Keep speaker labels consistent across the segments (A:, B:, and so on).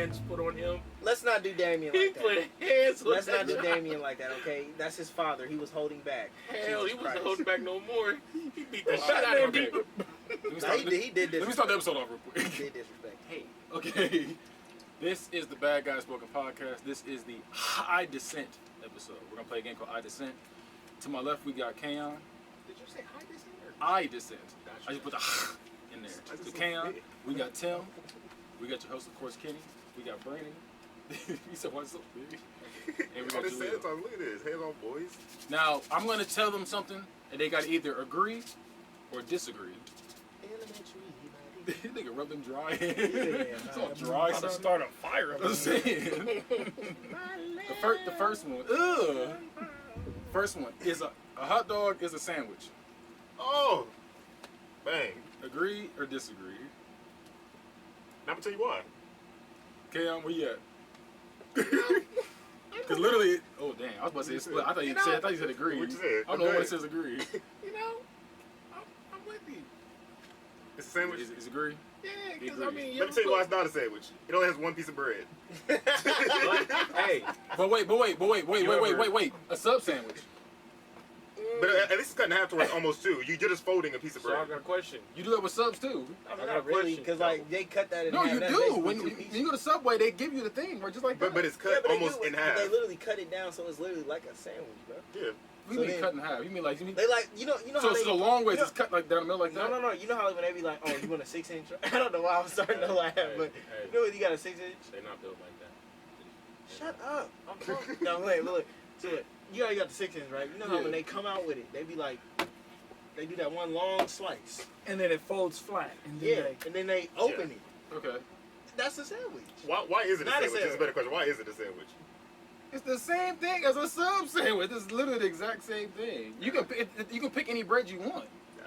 A: hands put on him.
B: Let's not do Damien
A: He
B: like that.
A: put hands on
B: Let's
A: that
B: not do
A: child.
B: Damien like that, okay? That's his father. He was holding back.
A: Hell,
B: Jesus
A: he wasn't
B: Christ.
A: holding back no more. He beat the
C: Oh,
A: shit out of
C: okay.
A: him.
B: He did
C: Let me start the episode off real quick.
B: He did disrespect.
A: Hey,
C: Okay. This is the Bad Guys Spoken Podcast. This is the I Dissent episode. We're gonna play a game called I Dissent. To my left, we got Kayon.
A: did you say hi this or
C: I Dissent.
A: Gotcha.
C: I just put the in there. So Kayon, we got Tim. We got your host, of course, Kenny. We got Brandon. He said, "What's up, baby?" And we got Jalil.
D: Look at this. Hands on, boys.
C: Now, I'm gonna tell them something, and they gotta either agree or disagree. This nigga rub them dry. It's all dry.
E: I'm gonna start a fire up
C: I'm
E: here.
C: saying. The first one. Ugh. First one is a hot dog is a sandwich.
D: Oh, bang.
C: Agree or disagree?
D: Now I'm gonna tell you why.
C: Kayon, where you at? Because literally, oh damn, I was about to say split. I thought you said agree.
D: What you said?
C: I don't know what it says agree.
A: you know, I'm with you.
D: It's a sandwich.
C: Is agree?
A: Yeah, because
C: Agree.
A: I mean,
D: Let me tell you why it's not a sandwich. It only has one piece of bread.
A: Hey,
C: But wait. A sub sandwich.
D: But at least it's cut in half to where it's almost two. You're just folding a piece of
A: so I
D: bread.
A: got a question.
C: You do that with subs too.
B: I mean, not really, because like they cut that in
C: No,
B: half.
C: you
B: That's
C: do.
B: basically
C: When
B: two
C: you
B: pieces.
C: go to Subway, they give you the thing, right? Just like that.
D: But it's
B: Yeah,
D: cut
B: but they
D: almost
B: do it-
D: in half.
B: They literally cut it down, so it's literally like a sandwich, bro.
D: Yeah.
C: We
B: so
C: mean
B: then-
C: cut in half. You mean like
B: They like you know
C: so
B: how they
C: the long ways
B: you know-
C: it's cut like down the middle like that.
B: No. You know how when they be like, oh, you want a 6-inch? I don't know why I'm starting to laugh, but
A: Hey.
B: you know when you got a 6-inch?
A: They're not built like that.
B: Shut up. I'm talking. No, look. So look, you already got the 6-inch, right? You know how
C: Yeah.
B: when they come out with it, they be like, they do that one long slice.
E: And then it folds flat. And then
B: Yeah, and then they open it.
C: Okay.
B: That's a sandwich.
D: Why is it a
B: Not a
D: sandwich? That's a better question. Why is it a sandwich?
C: It's the same thing as a sub sandwich. It's literally the exact same thing. You can pick any bread you want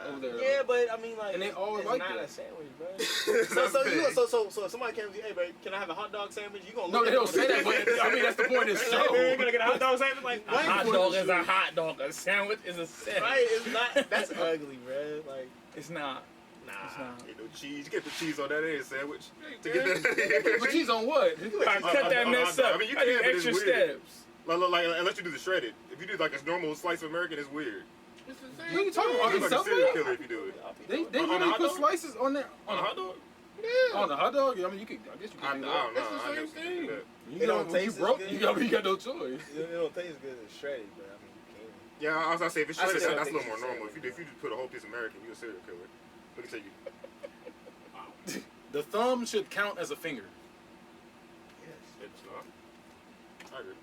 C: over there.
B: Yeah, but I mean, like,
C: And they always
B: it's
C: like
B: not
C: that.
B: a sandwich, bro.
D: That's big.
B: So if somebody comes to you, hey, bro, can I have a hot dog sandwich? You gonna
C: No,
B: look
C: they
B: at
C: don't
B: them
C: say
B: with
C: that, but I mean that's the point of this
B: Hey, man,
C: show.
B: can I get a hot dog sandwich? Like,
E: A
B: what?
E: hot dog is a hot dog. A sandwich is a sandwich.
B: Right? It's not. That's ugly, bro. Like,
E: It's not.
B: nah.
E: It's not.
D: Ain't no cheese. You get the cheese on that ain't a sandwich.
A: Hey,
D: To get that.
C: But cheese on what?
E: I cut that mess up.
D: I mean, you
E: I do
D: can, but it's
E: extra
D: weird.
E: steps.
D: Like, unless you do the shredded. If you do like a normal slice of American, it's weird.
A: It's the
C: What
A: same
C: are you talking about?
D: It's
C: On
D: like a serial
C: Subway?
D: killer if you do it.
C: They
D: On a
C: literally
D: hot
C: put
D: dog?
C: slices on there
D: On a hot dog?
C: on the hot dog. I mean, I guess you
D: I
C: can
D: don't
C: do
D: know.
C: that.
A: It's the
D: I never
A: same
D: seen
A: thing.
D: that.
C: You
B: It
C: know,
B: don't
C: when you
B: taste as
C: broke,
B: good.
C: you got no choice.
B: It don't taste as good as shredded, but I mean, you can.
D: Yeah, I was gonna say if it's
B: I
D: shredded,
B: still
D: that's a
B: think
D: little more
B: it's a
D: normal.
B: sandwich.
D: If you just put a whole piece of American, you're a serial killer. Let me tell you.
C: The thumb should count as a finger.
B: Yes.
D: It's not. I agree.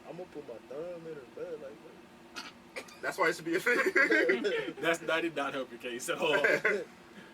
B: I'm gonna put my thumb in her butt like
D: That's why it should be a thing.
C: That did not help your case at all.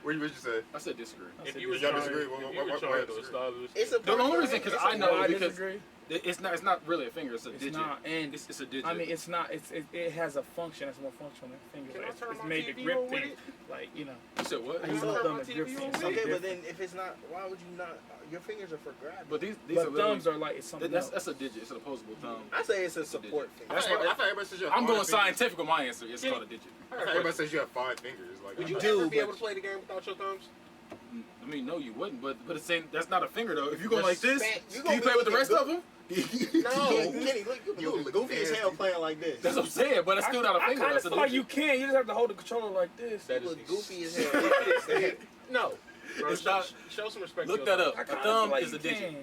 D: What you say?
C: I said disagree.
A: If you were
D: Y'all
A: trying,
D: disagree?
A: if
D: Why-
A: you were
D: why
A: trying to
D: disagree?
A: establish,
B: It's a
C: The only reason because I know
E: I
C: because
E: disagree.
C: it's not really a finger. It's a
E: It's
C: digit.
E: not, and
C: It's a digit.
E: I mean, it's not. It has a function that's more functional than fingers.
A: Can I
E: It's,
A: turn
E: it's
A: my
E: made to
A: TV
E: grip
A: on with
E: things. Like, you know.
C: You said what?
E: I use
B: So-
E: my
A: turn
E: thumb
A: my
E: as
A: TV
E: grip
A: on
E: things.
A: with
E: something
B: Okay, but
E: different.
B: then if it's not, why would you not? Your fingers are for grabbing.
C: But these
E: But
C: are literally,
E: thumbs are like it's something
C: that's
E: else.
C: a digit. It's an opposable thumb.
B: I say it's a support
C: digit.
B: finger.
C: That's
D: I
C: why
D: thought everybody says you have
C: I'm
D: five
C: going
D: fingers.
C: scientific with my answer. It's called a digit.
D: I thought everybody says you have 5 fingers. Like,
A: would you
D: I
B: do,
A: ever be
B: but-
A: able to play the game without your thumbs?
C: I mean, no, you wouldn't. But it's saying that's not a finger though. If you go like this,
B: Respect. You
C: you
B: gonna
C: play
B: be
C: with the rest
B: looking
C: of them.
B: No, Kenny, look, you look goofy as hell playing like this.
C: That's what I'm saying. But it's still not a
E: I
C: finger.
E: kind of
C: That's a
E: feel like you
C: digit.
E: can. You just have to hold the controller like this.
A: That
B: You
A: is
B: look goofy as
A: ex-
B: hell.
A: No. Bro,
C: It's not-
A: show some respect.
C: Look
A: to
C: that
A: your
C: up.
E: I
C: A
E: kinda
C: thumb
E: feel like
C: is a
E: you
C: digit.
E: can.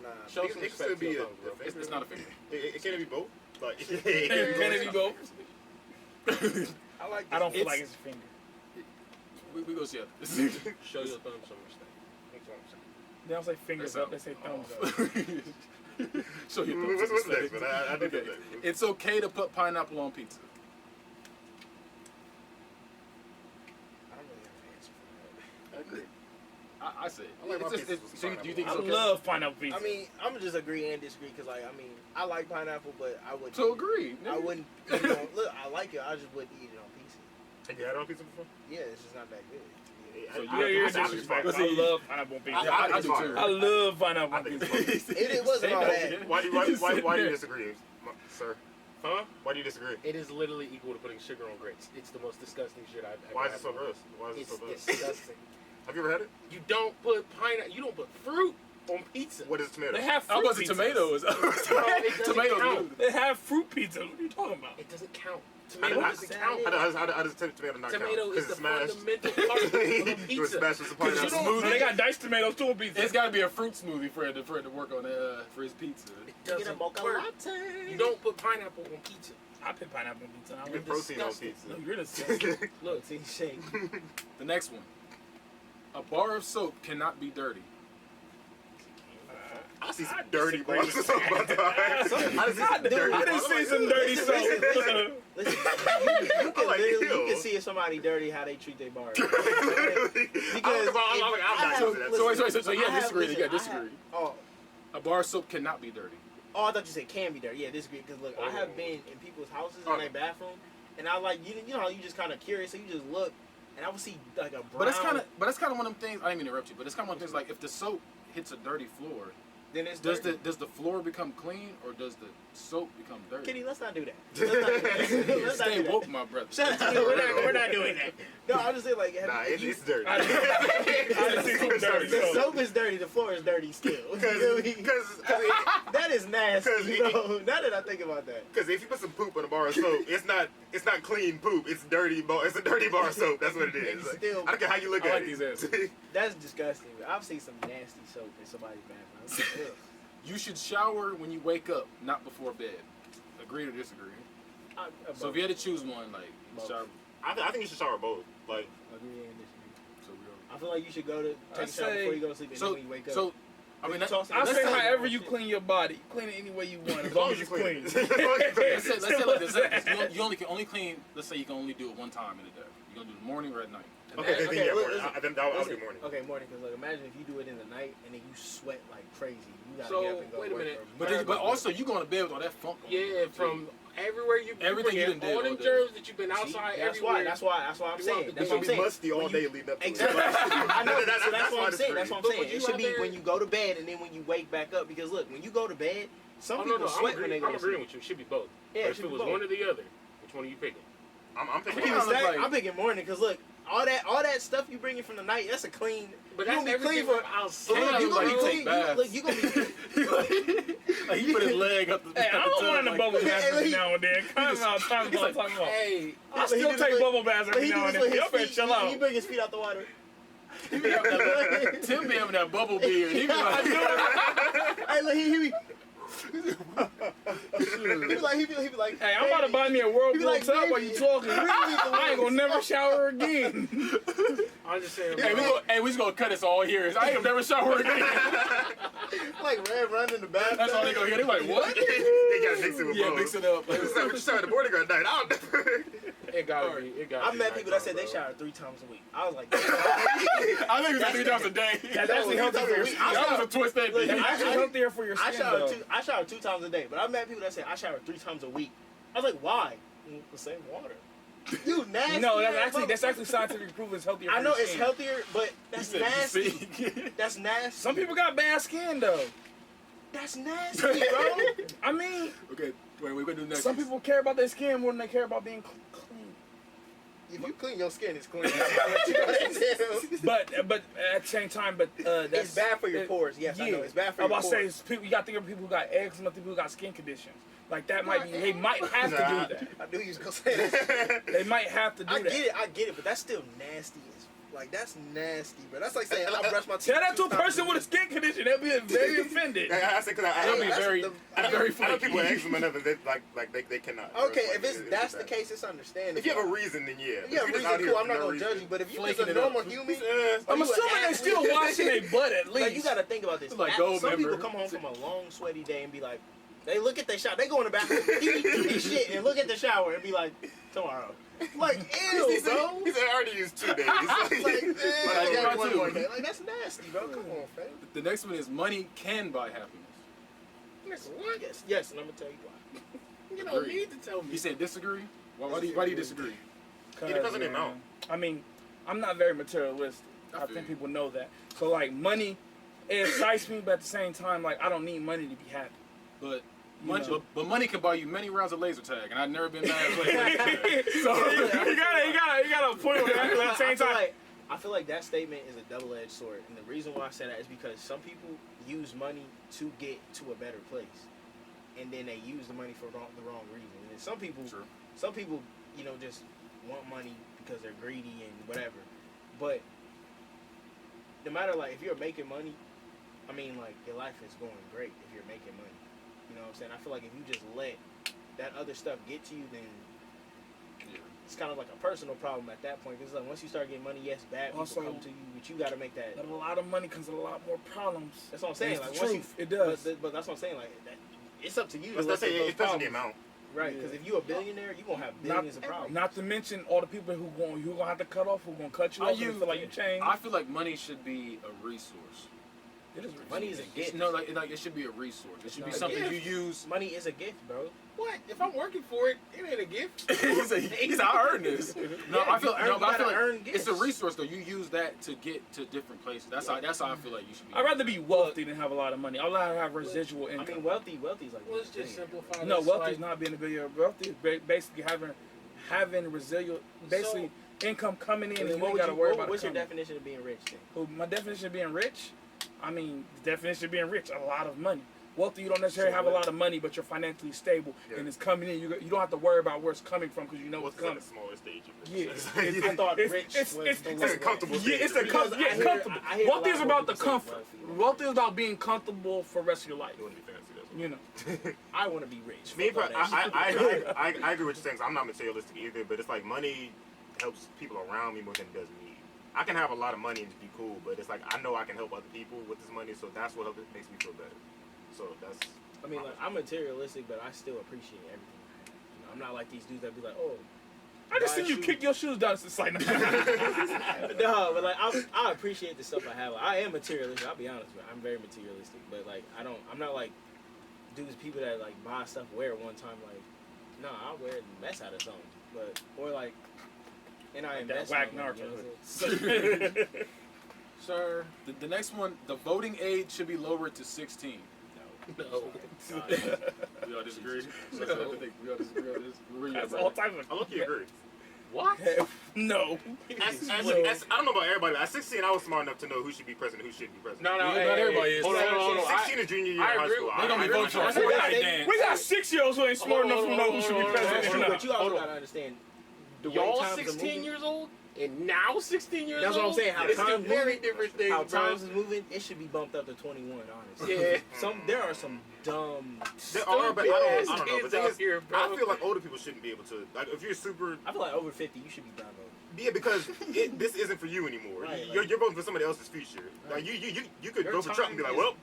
B: Nah,
A: Show
D: It
A: some
D: can
A: respect
D: still
A: to
D: be
A: your
D: a
A: thumbs, bro.
C: It's not a finger.
D: It can't be both. Like,
E: Can it be both?
B: I like.
E: I don't feel
C: It's-
E: like it's a finger.
C: We go see it.
A: Show your thumbs some respect. That's what I'm saying.
E: They don't say fingers up. They say thumbs up.
C: Show your thumbs.
D: What's next, man? I did
C: Okay.
D: that.
C: It's okay to put pineapple on pizza.
B: I don't really have an answer for that.
D: I agree.
C: I say.
D: I like my
C: It's just-
D: pizzas with
C: so do you think
E: I
C: it's okay?
E: love pineapple pizza.
B: I mean, I'm just agree and disagree because, like, I mean, I like pineapple, but I wouldn't.
C: So agree.
B: I wouldn't. Eat it on, look, I like it. I just wouldn't eat it on pizza.
D: Have you had it on pizza before?
B: Yeah, it's just not that good.
C: So
E: yeah, you're
D: I think it's
E: disrespectful.
C: fine.
E: I love pineapple pizza.
C: I
D: I
C: do
D: think
C: too.
E: I love pineapple
D: I think
E: pizza.
B: It wasn't all that.
D: Why do you disagree, sir?
A: Huh?
D: Why do you disagree?
A: It is literally equal to putting sugar on grits. It's the most disgusting shit I've ever
D: Why is
A: had.
D: it so gross? Why is it
A: It's
D: so gross?
A: disgusting.
D: Have you ever had it?
A: You don't put pineapple. You don't put fruit on pizza.
D: What is tomato?
E: They have
C: I
E: fruit
C: was
E: pizzas.
C: tomatoes.
A: it doesn't
C: Tomatoes.
A: count.
E: They have fruit pizza. What are you talking about?
A: It doesn't count.
D: How
A: Tomato
D: does-
A: doesn't count.
D: How does tomato not
A: Tomato
D: count?
A: is the
D: It's smashed.
A: fundamental part of a
D: You
A: pizza.
D: smash with some
C: Cause you
D: pineapple.
C: don't-
E: No, they got diced tomatoes too on pizza.
C: It's got to be a fruit smoothie for it to work on for his pizza.
A: It
B: Get a
A: doesn't
B: mocha
A: work.
B: latte.
A: You don't put pineapple on pizza.
E: I put pineapple on pizza. I
D: You
E: would
D: get protein on
A: disgusting.
D: pizza.
E: No, you're disgusting.
A: Look,
B: See, shake.
C: The next one. A bar of soap cannot be dirty.
D: I see some
E: I
D: dirty
E: disagree.
D: bars of soap all the time. I see some dirty
E: I didn't
D: bars.
E: see some dirty soap.
B: Listen, you can
D: like,
B: literally you
D: ew.
B: can see if somebody dirty how they treat their bar.
D: I'm not using that.
C: So you
B: I have-
C: disagree. You
B: listen,
C: got
B: I have-
C: disagree.
B: Oh,
C: A bar of soap cannot be dirty.
B: oh, I thought you said can be dirty. Yeah, disagree. Because look, I have been in people's houses in their bathroom, and I like you know how you just kind of curious, so you just look, and I would see like a brown.
C: But that's kind of one of them things. I didn't mean to interrupt you, but it's kind of one of them things like if the soap hits a dirty floor,
B: then it's
C: does
B: dirty.
C: the floor become clean or does the soap become dirty?
B: Kitty, let's not do that. Let's not do that. Let's not
C: Stay
B: do that.
C: woke, my brother.
B: Shut up. We're not doing that. No, I'm just saying like
D: Nah, it's dirty.
E: I didn't see some dirty
B: the
E: soap.
B: soap is dirty, the floor is dirty still. You feel me? That is nasty,
D: 'Cause
B: bro. Now that I think about that.
D: Because if you put some poop in a bar of soap, it's not clean poop. It's dirty. It's a dirty bar of soap. That's what it is.
B: It's
D: Like,
B: still-
D: I don't care how you look
C: I
D: at
C: like
D: it.
C: these answers.
B: That's disgusting. I've seen some nasty soap in somebody's bathroom. I'm like, ugh.
C: You should shower when you wake up, not before bed. Agree or disagree? So if you had to choose one, like
B: Both.
C: shower.
D: I think you should shower both. Like,
B: Agree and disagree.
C: So we
B: I feel like you should go to
E: I
B: take a shower
E: say-
B: before you go to sleep, and
C: so
B: then when you wake up.
C: so I mean,
B: Toss it in
E: I
B: the
E: say
B: sink.
E: however you clean your body, clean it any way you want, as long as it's clean.
D: As long as it's clean.
C: let's say like this. You only can only clean. Let's say you can only do it one time in a day. You gonna do it in the morning or at night.
D: Okay, then yeah,
B: look,
D: morning.
B: listen,
D: Then I'll do
B: Listen,
D: morning.
B: Okay, morning. Because like, imagine if you do it in the night and then you sweat like crazy. You gotta
A: So,
B: get up and go
A: wait a
B: work
A: minute.
B: for
C: But also you going to bed with all that funk on.
A: Yeah, from everywhere you
C: Everything you
A: bring
C: done did
A: all
C: all
A: them
C: day.
A: germs that you've been
B: See,
A: outside
B: that's
A: everywhere.
B: why I'm
A: You
B: saying.
A: want
B: That's
D: You
B: what I'm
D: should be
B: saying.
D: musty all
B: When
D: day
B: you-
D: leading up to it.
B: Exactly. I know.
D: That's
B: So that's
D: why
B: what I'm
D: it's
B: saying. That's what I'm
A: But
B: saying.
A: when you
B: It should
A: out
B: be
A: there-
B: when you go to bed and then when you wake back up. Because look, when you go to bed, some
A: Oh,
B: people
A: no,
B: sweat when they go
A: I'm
B: to
A: agreeing
B: sleep.
A: with you. It should be both.
B: Yeah,
A: But
B: it
A: if
B: should
A: it
B: be
A: was
B: both.
A: one or the other, which one are you picking?
D: I'm picking
B: Keep it
C: Kinda look
B: stacked.
C: like-
B: I'm picking morning because look, all that stuff you bringing from the night, that's a clean.
A: But
B: you
A: that's
B: gonna be
A: everything
B: clean for.
A: from outside.
B: Look, you gonna be
C: Like,
B: clean.
C: take baths.
B: Look, you gonna be.
C: Like he put his leg up the.
E: Hey, I don't mind the bubble baths
B: Hey,
E: every
B: he-
E: now and then. Time out, time
C: he's
E: out,
C: like,
E: time out.
A: Hey,
E: I still
B: He
E: take
B: do
E: bubble baths
B: But
E: every
B: he do
E: now and
B: this
E: then.
B: with
E: Y'all
B: his
E: better
B: feet.
E: chill
B: He
E: out.
B: bring his feet out the water.
C: Tim be having that bubble beard. He be like,
B: Hey, look, he be. He be like.
E: Hey, I'm about to buy me a Whirlpool
B: He be like,
E: tub while
B: baby,
E: you talking.
B: bring me the
E: I ain't gonna never shower again.
A: I'm just saying.
C: hey, we just gonna cut this all here. I ain't gonna never shower again.
B: Like Red running in the bathroom.
C: That's all they gonna hear. They like, what?
D: they gotta mix it with
C: Yeah,
D: both.
C: mix it up.
D: You shower in the morning or at night? I don't know.
A: It gotta be. It gotta
B: I
A: be
B: met people that said
A: nighttime,
B: they
A: bro.
B: shower 3 times a week. I was like,
C: I think it's 3 times a day.
E: That's actually healthy for your skin.
C: That was a twist that
B: Look,
C: day.
E: That's actually healthier for your
B: I
E: skin,
B: shower
E: though.
B: I shower 2 times a day, but I met people that said I shower 3 times a week. I was like, why? The same water. You nasty.
E: No,
B: ass
E: that's actually
B: motherfucker.
E: scientifically proven it's healthier for
B: I know
E: your
B: it's
E: skin.
B: healthier, but that's
C: He said,
B: nasty.
C: you see?
B: That's nasty.
E: Some people got bad skin, though.
B: That's nasty, bro.
E: I mean,
C: Okay, wait, we're gonna do next.
E: some people care about their skin more than they care about being clean.
B: If you clean your skin, it's clean.
E: But at the same time, that's
B: It's bad for your pores. Yes, I know. It's bad for
E: I'm
B: your
E: about
B: pores.
E: to say, people, you got to think of people who got eczema, people who got skin conditions. Like that might be, they might have to do that.
B: I knew you was gonna say that.
E: They might have to do
B: I
E: that.
B: get it, but that's still nasty. Like that's nasty, bro. That's like saying I brush my teeth.
E: Tell that to a
B: 2 times
E: person with a skin condition, they'll be very offended.
D: I say because
C: They'll be
B: that's
C: very,
B: the-
C: very
D: I know people with
C: flaky.
D: eczema and other, they cannot.
B: Okay,
D: Like,
B: if it's that's the
D: bad.
B: case, it's understandable.
D: If you have a reason, then yeah.
B: If you have a
D: If you're just
B: reason,
D: out here
B: cool. I'm
D: for
B: not
D: no
B: gonna judge
D: reason.
B: you. But if you
C: Flaking
B: just a
C: it up.
B: normal human,
E: I'm assuming they still washing their butt at least.
B: Like you gotta think about this.
C: It's like gold
B: Some
C: member.
B: people come home from a long sweaty day and be like, they look at their shower. They go in the bathroom, eat shit, and look at the shower and be like, tomorrow. Like ew,
D: He
B: bro.
D: said I already used 2 days.
B: Like,
C: Like,
B: I got
C: right
B: one
C: too.
B: more day. Like that's nasty, bro. Come on, fam.
C: The next one is money can buy happiness.
A: Listen, what?
B: Yes, and I'm gonna tell you why.
A: You don't
C: Agree.
A: need to tell me.
C: You said disagree? Why do you disagree?
D: It depends on the amount.
E: I mean, I'm not very materialistic.
C: I
E: I
C: feel
E: think
C: you.
E: people know that. So like money, it excites me, but at the same time, like I don't need money to be happy.
C: But
E: You
C: money,
E: know.
C: but money can buy you many rounds of laser tag, and I've never been mad at laser tag.
E: So you got a point, but at the same
B: I feel
E: time,
B: like I feel like that statement is a double-edged sword, and the reason why I say that is because some people use money to get to a better place, and then they use the money for the wrong reason. And then some people, you know, just want money because they're greedy and whatever. But no matter, like, if you're making money, I mean, like, your life is going great if you're making money. You know what I'm saying? I feel like if you just let that other stuff get to you, then it's kind of like a personal problem at that point. Because like, once you start getting money, yes, bad people
E: Also,
B: come to you, but you got to make that.
E: But a lot of money comes with a lot more problems.
B: That's what I'm saying.
E: It's
B: Like,
E: the
B: once
E: truth.
B: you,
E: It does.
B: But that's what I'm saying. Like, that, it's up to you.
D: Let's say it depends on the amount.
B: Right, because if you're a billionaire, you're going to have billions of problems.
E: Not to mention all the people who gonna have to cut off, who gonna cut you off. You feel like you changed.
C: I feel like money should be a resource.
E: It is
B: Money is a gift.
C: No, like it should be a resource. It should be
B: not a
C: something you
A: gift.
C: use.
B: Money is a gift, bro.
A: What? If I'm working for it, it ain't a gift.
C: he's I earned this. No,
B: Yeah,
C: I feel
B: you gotta
C: like
B: earn
C: it's a
B: gifts.
C: resource though. You use that to get to different places. That's how I feel like you should be.
E: I'd rather be wealthy than have a lot of money. I'd rather have residual
B: I
E: income.
B: mean, wealthy's like.
A: Let's just simplify
E: No,
A: this.
E: wealthy
A: like,
E: is not being a billionaire. Wealthy is basically having residual, basically income coming in, and you ain't got to worry about it.
B: What's your
E: coming.
B: definition of being rich then?
E: Well, my definition of being rich, I mean, the definition of being rich, a lot of money. Wealthy, you don't necessarily
B: So
E: have a
B: what-
E: lot of money, but you're financially stable,
D: Yeah.
E: and it's coming in. You don't have to worry about where it's coming from because you know
D: What's
E: it's
D: like
E: coming.
D: the smaller stage of
E: Yeah,
D: it?
B: I thought
E: it's-
B: rich
E: it's-
B: was
E: it's-
B: the
E: it's
B: low
D: a comfortable
B: end.
E: Yeah, it's a
B: Because
E: comfort.
B: I
E: Yeah,
B: hear-
E: comfortable.
B: I hear a
E: Wealthy
B: lot
E: is
B: more
E: about the
B: people say
E: comfort.
B: wealthy.
E: Wealthy is about being comfortable for the rest of your life.
D: You want to be fancy, that's what.
E: You know.
B: I want to be rich.
D: Me,
B: Fuck all that shit.
D: I agree with you saying. 'Cause I'm not materialistic either, but it's like money helps people around me more than it does me. I can have a lot of money and just be cool, but it's like I know I can help other people with this money, so that's what makes me feel better. So that's.
B: I mean, like, I'm materialistic, but I still appreciate everything I have. You know, I'm not like these dudes that be like, oh.
E: I just
B: buy
E: seen you
B: shoes.
E: kick your shoes down. It's like,
B: No, but like I appreciate the stuff I have. Like, I am materialistic. I'll be honest with you. I'm very materialistic, but like I'm not like dudes, people that like buy stuff, wear it one time. Like, no, I'll wear it and mess out of something. But or like, and I
E: that
B: invest.
E: whack
B: in it, you know
E: narco.
B: what I'm saying? Sir,
C: The next one, the voting age should be lowered to 16.
A: No.
C: We all disagree. We all disagree on this. Where you at,
E: That's
C: brother?
E: all types of.
D: I look, you agree.
A: What?
E: No.
D: As, I don't know about everybody, but at 16, I was smart enough to know who should be president, who shouldn't be president.
A: No, no,
C: Yeah,
A: hey,
C: not
A: hey,
C: everybody
A: hey,
C: is.
A: Hold on, hold on.
D: 16 is junior year
A: I
D: in high
A: agree
D: school.
A: with-
C: They gonna be voting for a
B: I agree.
C: Fortnite
B: They-
C: dance.
E: We got 6-year-olds who ain't smart enough to know who should be
A: Hold on,
E: president
A: hold
E: or
A: on,
E: not.
B: But you also
A: Hold on.
B: gotta understand. The way
A: Y'all
B: times are
A: 16
B: moving-
A: years old and now 16 years
B: That's
A: old.
B: what I'm saying. How
A: it's
B: times
A: two very
B: moving,
A: different things,
B: how
A: bro.
B: times is moving, it should be bumped up to 21. Honestly.
A: Yeah.
B: There are some dumb.
D: There are, but I don't know. But
A: Kids
D: the thing
A: out
D: is,
A: here, bro.
D: I feel like older people shouldn't be able to. Like, if you're super.
B: I feel like over 50, you should be done though.
D: Yeah, because this isn't for you anymore.
B: Right,
D: you're,
B: like-
D: you're voting for somebody else's future. Like you could
A: Your
D: go for Trump and be like,
A: time
D: well,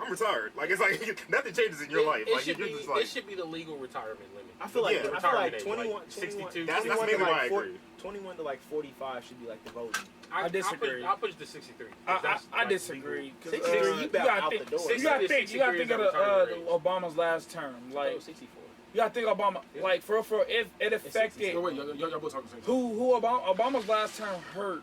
D: I'm retired. Like it's like nothing changes in your life.
A: It
D: Like
A: should
D: you're
A: be.
D: just like.
A: It should be the legal retirement limit.
B: I feel like
D: Yeah.
B: I feel like
A: Retirement age,
B: 21,
A: like
B: 62.
D: That's
B: 21
D: maybe
B: to
D: why I
B: like
D: agree.
B: 21 to like 45 should be like the voting.
E: I disagree.
A: I'll push the 63.
E: I
A: That's,
E: I
A: like,
E: disagree. 'Cause,
B: 63, you about
E: gotta
B: out
E: think,
B: the door.
E: You gotta think. You gotta
A: 63
E: think of
A: is a retirement age.
E: Obama's last term. Like
B: Oh, 64.
E: you gotta think Obama.
B: Yeah.
E: Like for it affected
C: Wait, y'all both talking the same time.
E: who Obama's last term hurt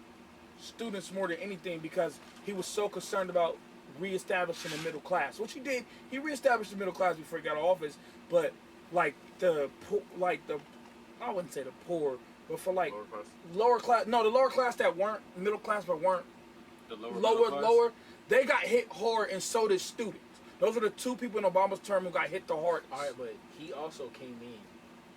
E: students more than anything because he was so concerned about reestablishing the middle class. Which he did. He reestablished the middle class before he got to office. But like the I wouldn't say the poor, but for like
D: Lower class.
E: the lower class that weren't middle class but weren't
C: The
E: lower, they got hit hard, and so did students. Those are the two people in Obama's term who got hit the hardest.
B: All right, but he also came in.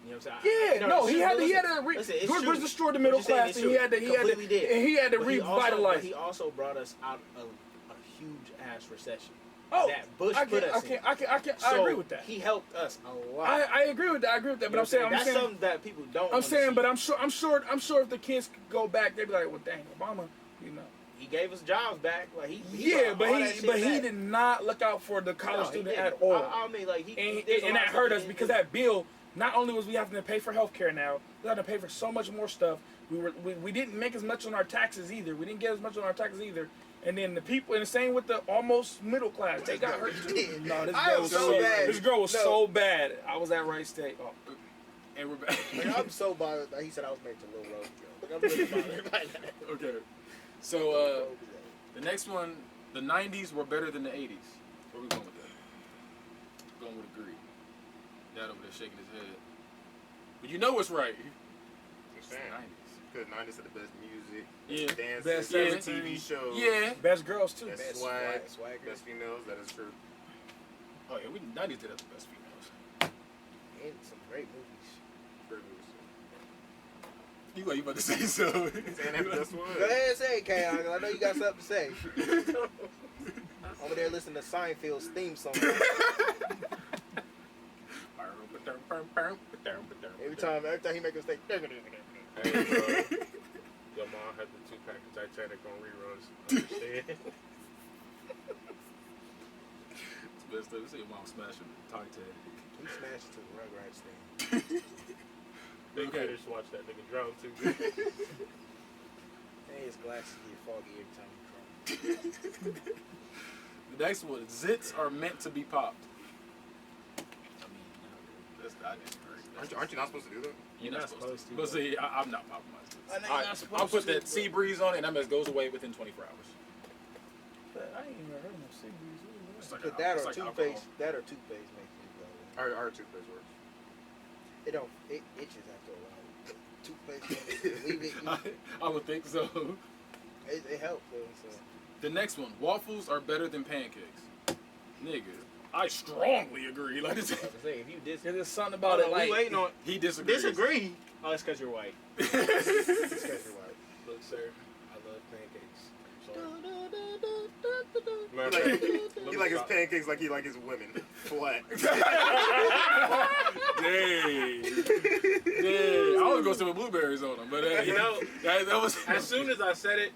B: You know what I'm saying?
E: Yeah, no, he had to.
B: Listen, it's
E: George
B: true.
E: Bush destroyed the
B: What
E: middle
B: you're saying
E: class,
B: is
E: and he
B: true.
E: had to,
B: Completely did.
E: and he had to
B: But he also-
E: revitalize.
B: but he also brought us out of a huge ass recession.
E: Oh,
B: that Bush
E: I
B: put
E: can,
B: us
E: I
B: So
E: agree with that.
B: He helped us a lot.
E: I agree with that. I agree with that.
B: You
E: But
B: know
E: I'm saying,
B: what that's something that people don't.
E: I'm
B: wanna
E: saying,
B: see.
E: but I'm sure if the kids could go back, they'd be like, well, dang, Obama, you know.
B: he gave us jobs back. Like he
E: Yeah,
B: brought all that shit
E: he
B: back.
E: did not look out for the college
B: No, he
E: student
B: didn't.
E: at all.
B: I mean, like he
E: and
B: there's a
E: and
B: lot
E: that
B: of
E: hurt
B: stuff
E: us
B: he
E: because
B: didn't
E: that bill, not only was we having to pay for health care now, we had to pay for so much more stuff. We didn't make as much on our taxes either. We didn't get as much on our taxes either. And then the people, and the same with the almost middle class, they got hurt too. No, this
B: I
E: girl
B: am
E: was
B: so bad.
E: This girl was
B: No.
E: so bad. I was at Wright State. Oh.
C: And we're back.
B: Like, I'm so bothered that he said I was married to Lil Rose. Like, I'm really bothered by that.
C: Okay. So the next one, the 90s were better than the 80s. Where we going with that? Going with agree. Dad over there shaking his head. But you know what's right. It's the 90s.
D: Because 90s are the best music,
C: Yeah.
D: dances,
E: Best
D: best
E: everything.
D: TV shows,
C: Yeah.
E: Best girls too.
D: best
B: Best
D: swag,
B: swagger.
D: best females. That is true.
C: Oh yeah, we 90s did have the best females.
B: And some great movies.
D: Great movies.
C: You like you about to say so?
D: Saying that best one.
B: Go ahead and say it, K. I know you got something to say. Over there listening to Seinfeld's theme song. Every time he make a mistake.
A: Hey, bro. Your mom had the 2-pack of Titanic on reruns. Understand?
C: It's best to see your mom smashing Titanic.
B: He smashed it to the Rugrats thing.
A: They
C: Okay.
A: just watch that nigga drown too.
B: And his glasses get foggy every time he cries.
C: The next one, zits are meant to be popped. I mean, that's I disagree.
D: Aren't you not supposed to do that?
C: You're not supposed to.
B: but-
C: But see, I'm not popping my zits.
B: I know you're not supposed
C: I'll put
B: to,
C: that
B: but-
C: sea breeze on it, and that mess goes away within 24 hours.
E: But I ain't even heard no sea breeze.
C: It's like
B: But that
C: it's
B: or
C: like
B: toothpaste.
C: alcohol.
B: That or toothpaste makes it go.
D: Our toothpaste works.
B: It don't. It itches after a while. Toothpaste. Leave it.
C: I would think so.
B: It helps though. So.
C: The next one, waffles are better than pancakes. Nigga, I strongly agree. Like this,
B: I was gonna say, if you
E: There's something about it. Like,
B: waiting on
C: he disagrees.
B: disagree. Oh, it's because you're white. It's because you're white.
A: Look, sir, I love pancakes.
D: He like his pancakes like he like his women. Flat.
C: Dang. I was gonna say with blueberries on them, but
A: You know,
C: that was
A: as soon as I said it,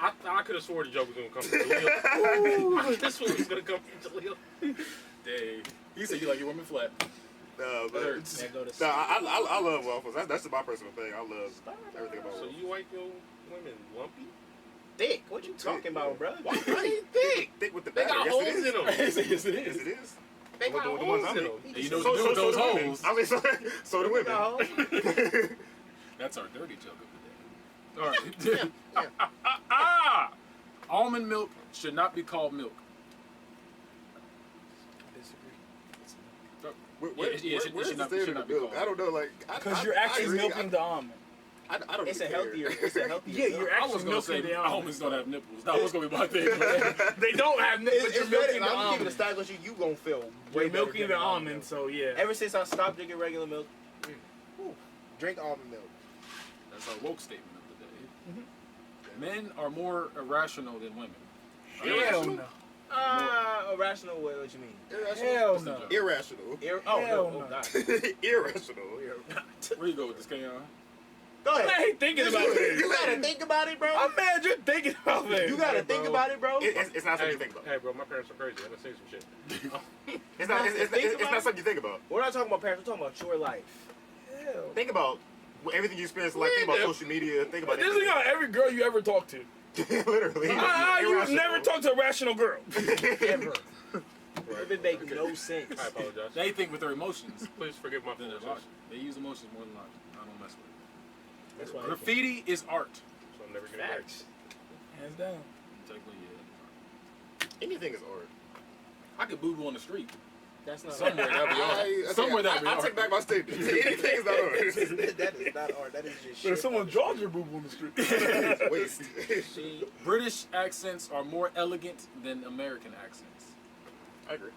A: I could have swore the joke was gonna come from Jalil. This one was gonna come from Jalil.
C: Dang. He said you like your women flat.
D: No, but
C: Hurts.
B: That go to
D: no, I love waffles. That's my personal thing. I love everything about
A: So
D: waffles.
A: you like your women lumpy?
B: thick. What you talking about, bro?
A: Why ain't thick?
D: Thick with the
A: They
D: batter.
A: got
D: Yes,
A: holes
D: it is.
A: in them.
C: Yes, it
D: Yes,
C: is.
D: it is.
A: They got
D: The
A: holes
D: ones I
A: in
D: make.
A: them.
C: And you know what to do with those
D: the women.
C: holes.
D: I mean, so the women.
C: That's our dirty joke of the day. All right. Almond milk should not be called milk.
D: Where's
C: it
D: the
C: should not
D: standard of
C: be
D: milk?
C: called.
D: I don't know. Like,
E: because you're actually milking the almond.
D: I don't.
B: It's a
D: really
B: healthier. It's a healthier.
E: Yeah, you're
C: I was
E: actually
C: gonna say
E: milking the almond.
C: almonds don't have nipples. That was gonna be my thing.
E: They don't have nipples, but
B: It's
E: you're
B: better.
E: milking the
B: I'm keeping
E: almond.
B: the style with you. You gonna feel way
E: You're
B: better
E: milking
B: than
E: the
B: almond
E: almond,
B: milk.
E: so yeah.
B: Ever since I stopped drinking regular milk, drink almond milk.
C: That's our woke statement of the day. Men are more irrational than women.
E: Hell no.
B: Irrational. What you mean?
E: Hell
C: What's the
E: no.
C: joke?
D: Irrational.
B: Oh
E: Hell
B: no!
E: no.
B: God.
D: Irrational.
C: Where you go with this, Kenyon?
B: Go
E: I
B: ahead.
E: ain't thinking about this.
B: You gotta think about it, bro.
E: I'm mad you're thinking about this.
B: You gotta
A: Hey,
B: think
A: bro.
B: about it, bro.
D: It's not something
A: Hey,
D: you think about.
A: hey, bro, my parents are crazy. I done seen some shit.
D: It's not.
B: Think
D: It's
B: about
D: not
B: it.
D: something you think about.
B: We're not talking about parents. We're talking about your life.
E: Hell.
D: Think about everything you experience in life. Think about social media. Think about
E: This is
D: everything.
E: not every girl you ever talk to.
D: Literally.
E: You've
D: Irrational.
E: never talked to a rational girl.
B: Ever. It would make no sense.
A: I apologize.
C: They think with their emotions
A: Please forgive my
C: than their
A: foolishness.
C: logic. They use emotions more than logic. I don't mess with
B: That's why.
C: it. Graffiti is art.
A: So I'm never getting married.
B: Facts.
E: Hands down.
C: Technically, yeah.
D: Anything is art.
C: I could boo-boo on the street.
B: That's not
C: Somewhere that'd be art. Somewhere that'd be
D: I
C: art.
D: take back my statement. Anything is not art.
B: That is not art. That is just
E: But
B: shit.
E: if someone draws your boo-boo on the street.
D: Waste.
B: See,
C: British accents are more elegant than American accents.
D: I agree.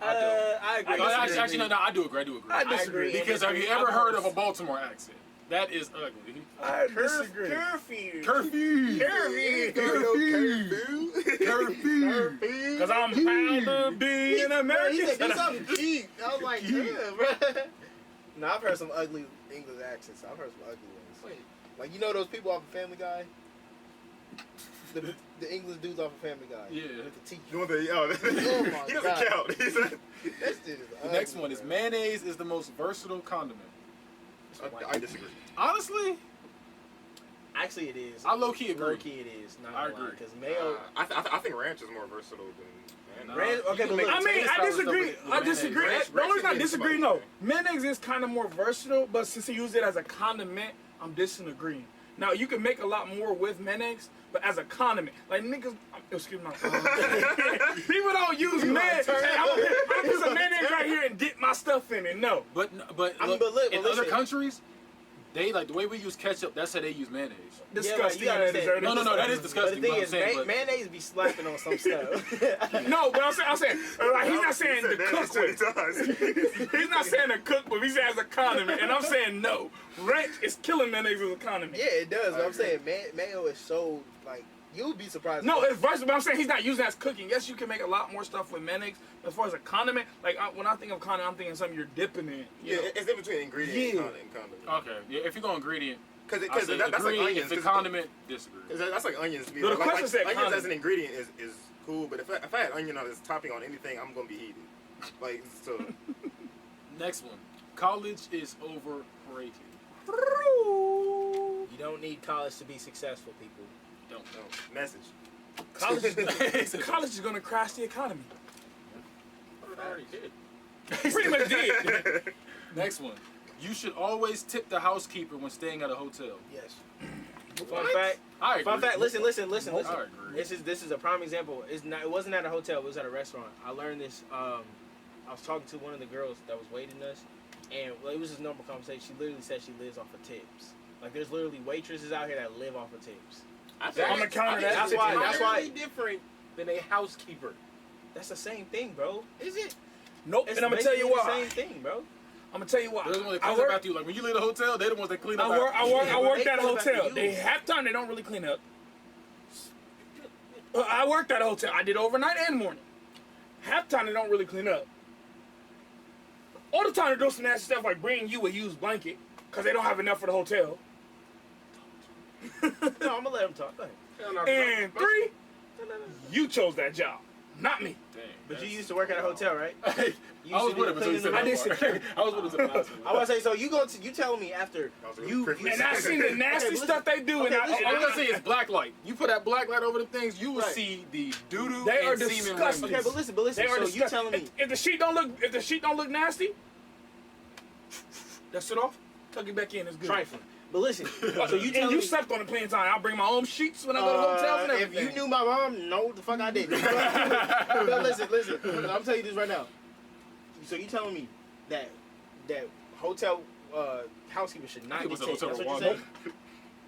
B: I agree.
C: No, actually, no, I do agree. I do agree.
E: I disagree.
C: Because have you ever heard of a Baltimore accent? That is ugly.
E: I disagree.
B: Curfew.
C: Curfew. Curfew.
E: Because I'm proud to be an
B: He
E: American.
B: said, do something deep. I was like, yeah, bro. No, I've heard some ugly English accents. I've heard some ugly ones.
A: Wait.
B: Like, you know those people off of Family Guy? The English dudes off of Family Guy.
C: Yeah.
B: With the teeth.
D: You want the? Oh,
B: my
D: he doesn't
B: God.
D: count. He said,
B: That shit is
C: The
B: ugly,
C: next one is
B: bro.
C: mayonnaise is the most versatile condiment.
D: I disagree.
C: Honestly,
B: Actually, it is.
C: I low-key agree.
B: Low key, it is. Not
C: I
B: gonna lie,
C: agree.
B: because mayo.
D: I think ranch is more versatile than.
C: Nah,
B: Ranch- okay,
C: you can
B: but
C: make
B: look,
E: I mean,
C: taste
E: I
C: out of
E: disagree.
C: stuff with
E: I
C: mayonnaise.
E: disagree.
D: Ranch-
E: The only reason I
D: ranch is
E: disagree,
D: somebody-
E: no. Mayonnaise is kind of more versatile, but since he used it as a condiment, I'm disagreeing. Now, you can make a lot more with mayonnaise, but as a condiment. Like, niggas, excuse me. People don't use mayonnaise. Hey, I'm gonna put some mayonnaise right here and dip my stuff in it. No.
C: But
B: I mean,
C: look,
B: but look,
C: in
B: but
C: other
B: listen.
C: countries, They like the way we use ketchup. That's how they use mayonnaise.
E: Disgusting.
B: Yeah, but you gotta
C: No, that is
B: But
C: disgusting.
B: the thing
C: what I'm
B: is,
C: saying, but
B: mayonnaise be slapping on some stuff.
E: No, but I'm saying, like, he's not saying to cook with.
D: with.
E: He's not saying to cook with. He's saying as a condiment, and I'm saying no. Ranch is killing mayonnaise as a condiment.
B: Yeah, it does. But I'm saying mayo is so like you'll be surprised.
E: No, it's versatile, but I'm saying he's not using it as cooking. Yes, you can make a lot more stuff with mayonnaise. As far as a condiment, like when I think of condiment, I'm thinking something you're dipping in.
D: Yeah, it's in between ingredient and condiment.
C: okay. Yeah, if you go ingredient,
D: Because
C: I
D: that's like onions.
C: If the condiment, disagree.
D: That's like onions. To me.
E: No, the
D: Like,
E: question said
D: onions
E: condiment.
D: as an ingredient is cool, but if I had onion on this topping on anything, I'm gonna be heated. Like so.
C: Next one. College is overrated.
B: You don't need college to be successful, people.
C: Don't.
D: Message.
E: College is going to crash the economy.
A: I already did.
E: Pretty much did.
C: Next one. You should always tip the housekeeper when staying at a hotel.
B: Yes. Fun fact.
C: I agree.
B: Fun fact. Listen.
C: I agree.
B: This is a prime example. It wasn't at a hotel. It was at a restaurant. I learned this. I was talking to one of the girls that was waiting us, and it was just a normal conversation. She literally said she lives off of tips. Like there's literally waitresses out here that live off of tips.
E: On the counter,
B: That's why.
A: Entirely different than a housekeeper.
B: That's the same thing, bro.
A: Is it?
E: Nope.
B: It's
E: And I'm going to tell you
B: basically
E: why.
B: the same thing, bro.
E: I'm going to tell you why.
C: They're the ones that
E: I
C: clean up
E: work,
C: after you. Like when you leave the hotel, they're the ones that clean up
E: I work,
C: after you.
E: I worked
B: They
E: at a
B: clean up after
E: hotel.
B: you.
E: They halftime, they don't really clean up. I worked at a hotel. I did overnight and morning. Halftime, they don't really clean up. All the time, they're doing some nasty stuff like bringing you a used blanket because they don't have enough for the hotel.
B: No, I'm gonna let him talk. Go ahead.
A: Hell no,
E: And three, you chose that job, not me.
C: Dang,
B: But you used to work at a hotel, right? You
C: I was
B: used to
C: with him
B: be
C: until you said
B: cleaning
C: that
B: the
E: I did
C: part. I was with him until the last one.
B: I want to say, so you telling me after
D: That was a really
B: you
D: privileged
E: And I seen the nasty
B: Okay, listen.
E: stuff they do, and
B: Okay,
E: I,
B: listen.
C: All I'm gonna say is black light. You put that black light over the things, you will
B: Right.
C: see the doo-doo
E: They are
C: and semen
E: disgusting.
C: remnants.
B: Okay, but listen.
E: they are
B: So you
E: disgusting.
B: telling me
E: If the sheet don't look nasty, dust it off, tuck it back in. It's good.
B: trifling? But listen. So you
E: And
B: telling
E: you
B: me
E: slept on the plane time. I bring my own sheets when I go to hotels and
B: if
E: everything.
B: you knew my mom, no, the fuck I didn't. But listen. I'm telling you this right now. So you telling me that hotel housekeeper should not
C: I think
B: get
C: it was
B: tipped?
C: a
B: That's
C: hotel
B: what you're saying?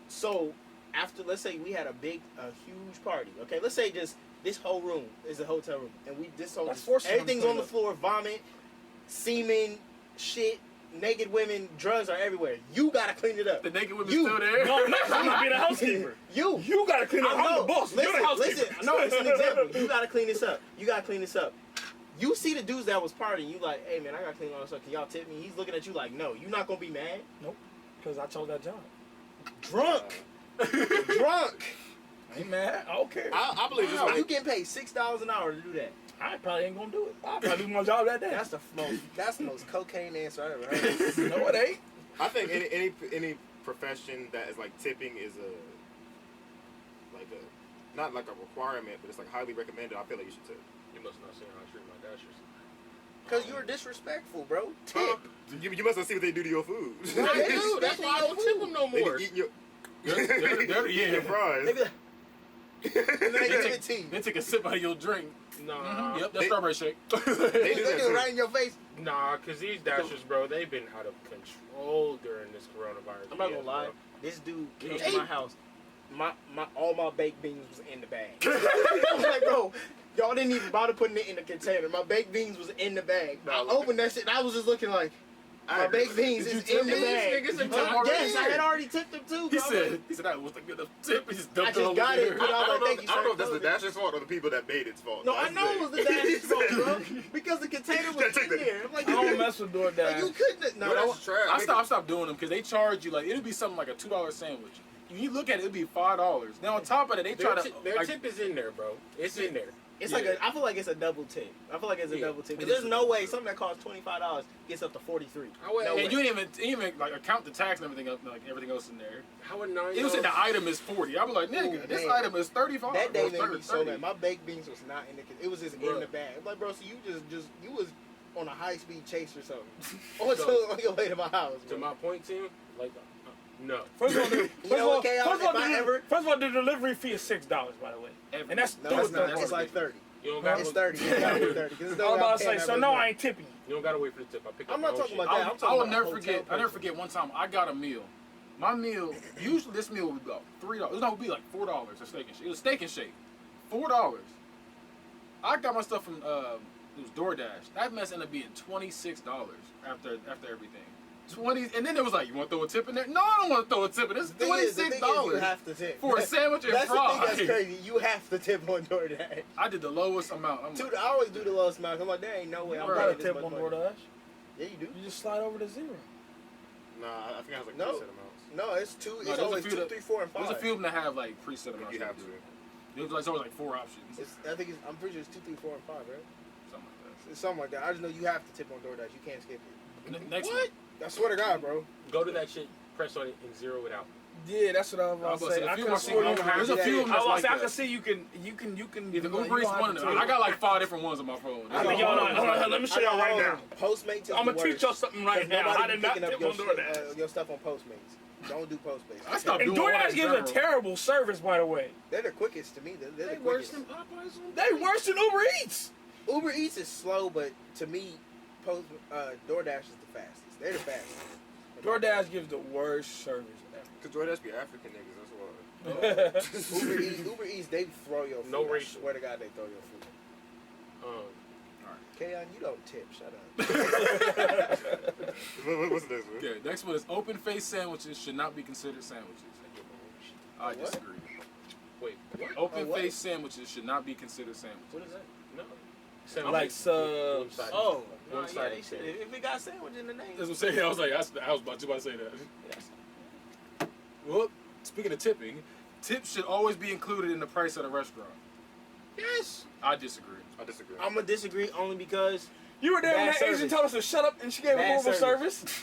B: So after, let's say we had a huge party. Okay, let's say just this whole room is a hotel room, and
E: That's forcing them to
B: everything's
E: clean
B: on the
E: up.
B: floor, vomit, semen, shit, naked women, drugs are everywhere. You gotta clean it up.
C: The naked women
B: You-
C: still there.
E: No, I'm not being a housekeeper.
B: You
E: gotta clean up. I'm the boss. You're the housekeeper.
B: Listen, no, it's an example. You gotta clean this up. You see the dudes that was partying, you like, hey man, I gotta clean all this up. Can y'all tip me? He's looking at you like, no, you not gonna be mad.
E: Because I chose that job.
B: Drunk.
E: I ain't mad. I don't care.
D: I believe this.
B: Wow,
D: Like,
B: you getting paid $6 an hour to do that.
E: I probably ain't gonna do it. I'll probably do my job that day.
B: That's the most cocaine answer I ever heard.
E: No, it ain't.
D: I think any profession that is like tipping is not like a requirement, but it's like highly recommended. I feel like you should tip.
A: You must not see how I treat my dashers.
B: Cause you were disrespectful, bro. Tip.
D: You must not see what they do to your food.
A: I do. That's why I don't tip them no
D: They
A: more.
D: be eating your,
C: They're-
D: eating your fries.
B: They be like, and then they give it to you.
C: They take a sip out of your drink.
A: Nah.
C: Yep, that's
D: They-
C: strawberry shake.
D: They
B: They
D: do that
B: do it
D: too.
B: right in your face.
A: Nah, because these dashers, bro, they've been out of control during this coronavirus.
B: I'm not gonna
A: BS,
B: lie.
A: bro.
B: This dude came
A: Hey.
B: to my house. All my baked beans was in the bag. I'm like, bro, y'all didn't even bother putting it in the container. My baked beans was in the bag. I opened that shit and I was just looking like, my baked beans
C: Did you
B: is
C: tip
B: in the
C: these
B: bag.
A: niggas and
B: Yes, I had already tipped them too.
C: He
B: bro.
C: said that was a good tip. He just
B: I
C: dumped it
B: just
C: over
B: got
C: there.
B: it. Put it
D: I
B: out
D: don't
B: like,
D: know.
B: thank you,
D: I don't know if
B: sir.
D: that's the dasher's fault or the people that made its fault.
B: No, I
D: That's
B: know it was the dash's fault, bro. Because the container was
D: Take
B: in
D: that.
B: there. I'm like,
E: I don't mess with
B: like,
E: DoorDash.
B: you couldn't. No,
D: No,
B: that
D: that's trash.
C: I stopped doing them because they charge you like it'll be something like a $2 sandwich. You look at it, it'll be $5. Now on top of it, they try to
A: Their
C: like,
A: tip is in there, bro. It's in there.
B: It's
C: Yeah.
B: like I feel like it's a double tip. I feel like it's a
A: Yeah.
B: double tip.
C: It
B: Because
C: is
B: there's
C: a
B: no
C: double
B: way
C: tip.
B: something that costs $25 gets up to $43.
A: I would,
B: No
C: and
B: way.
C: you didn't even like account the tax and everything like everything else in there.
A: How would 9
C: It was said the item is 40. I was like, nigga,
B: Ooh,
C: this
B: man.
C: item is 35.
B: That day
C: or
B: made me so
C: 30.
B: mad. My baked beans was not in the. It was just in
A: Bruh.
B: the bag. I'm like, bro, so you just you was on a high speed chase or something
A: So-
B: on your way to my house.
A: To
B: Bro.
A: my point, team, like, no.
E: First of all, first of all, the delivery fee is $6, by the way, and that's
B: No,
E: through
B: it's
E: the
B: not.
E: door.
B: It's like 30.
A: You don't gotta
B: It's
A: look,
B: 30. It's gotta be 30. 'cause it's
E: I was about to say,
B: not
E: so no, I ain't tipping you.
A: you don't gotta wait for the tip. I pick up
B: I'm
A: my
B: not
A: own
B: talking
A: shit.
B: about that. I'm
C: I
B: talking
C: will
B: about
C: never
B: a hotel
C: forget. I never
B: person.
C: forget one time I got a meal, My meal, usually this meal would be about $3. No, it would be like $4 a steak and shake. It was steak and shake. $4. I got my stuff from, it was DoorDash. That mess ended up being $26 after everything. 20, and then it was like, you want to throw a tip in there? No, I don't want to throw a tip in there. It's $26
B: You have to tip.
C: for a sandwich and
B: that's
C: fries.
B: The thing that's crazy. You have to tip on DoorDash.
C: I did the lowest amount.
B: Dude, I always do the lowest amount. I'm like, there ain't no way I'm
E: You gotta
B: paying
E: tip
B: this
E: on
B: much money.
E: DoorDash.
B: Yeah, you do.
E: You just slide over to 0.
D: Nah, I think I was like
B: No.
D: preset amounts.
B: No, it's two.
C: No,
B: It's
C: there's a
B: always
C: few
B: 2,
C: that-
B: 3, 4, and 5.
C: There's a few of them that have like preset amounts.
D: You have to.
C: There's always like 4 options.
B: I think I'm pretty sure it's 2, 3, 4, and 5, right?
C: Something like
B: It's something like that. I just know you have to tip on DoorDash. You can't skip it.
C: that. Next
A: What?
B: I swear to God, bro.
A: Go to that shit, press on it, and zero it out.
E: Yeah, that's what I was about to say. I could swear you
C: There's a few of them
E: I
C: that's
E: was
C: like
E: I
C: that.
E: can see you can.
C: Either Uber Eats, one of them. I got like 5 different ones on my phone.
E: I think y'all know. Hold on, let me show y'all right now.
B: Postmates is
E: I'm gonna
B: the
E: teach
B: worst.
E: y'all something right
B: 'Cause
E: now. I
B: nobody
E: did not
B: picking up
E: tip
B: your
E: on
B: shit,
E: DoorDash.
B: your stuff on Postmates. Don't do Postmates.
C: I stopped
E: And
C: doing all that
E: DoorDash gives a
C: in general.
E: terrible service, by the way.
B: They're the quickest to me. They're
A: They
B: the
A: worse
B: quickest.
A: than Popeyes.
E: They worse than Uber Eats.
B: Uber Eats is slow, but to me, DoorDash is the fastest. They're the fastest.
E: DoorDash gives the worst service ever.
D: Cause DoorDash be African niggas. That's why.
B: Uber Eats, they throw your food.
A: No
B: I
A: racial.
B: swear to God, they throw your food. Kayon, you don't tip. Shut up.
D: What's this one?
C: Okay, next one is open face sandwiches should not be considered sandwiches. I
B: What?
C: disagree.
A: Wait, what?
C: Open
B: what?
C: face sandwiches should not be considered sandwiches.
A: What is that? No.
E: Like subs.
A: One-sided.
B: Oh, no,
A: One-sided
B: yeah, they should.
A: sandwich.
B: If it got sandwich in the name.
C: That's what I'm saying. I was like, I was about to say that.
B: Yes.
C: Well, speaking of tipping, tips should always be included in the price of the restaurant.
A: Yes.
C: I disagree.
D: I disagree.
B: I'm gonna disagree only because
E: You were there when
B: Bad
E: that Asian
B: service.
E: told us to shut up and she gave a
B: Bad
E: horrible
B: service.
E: service.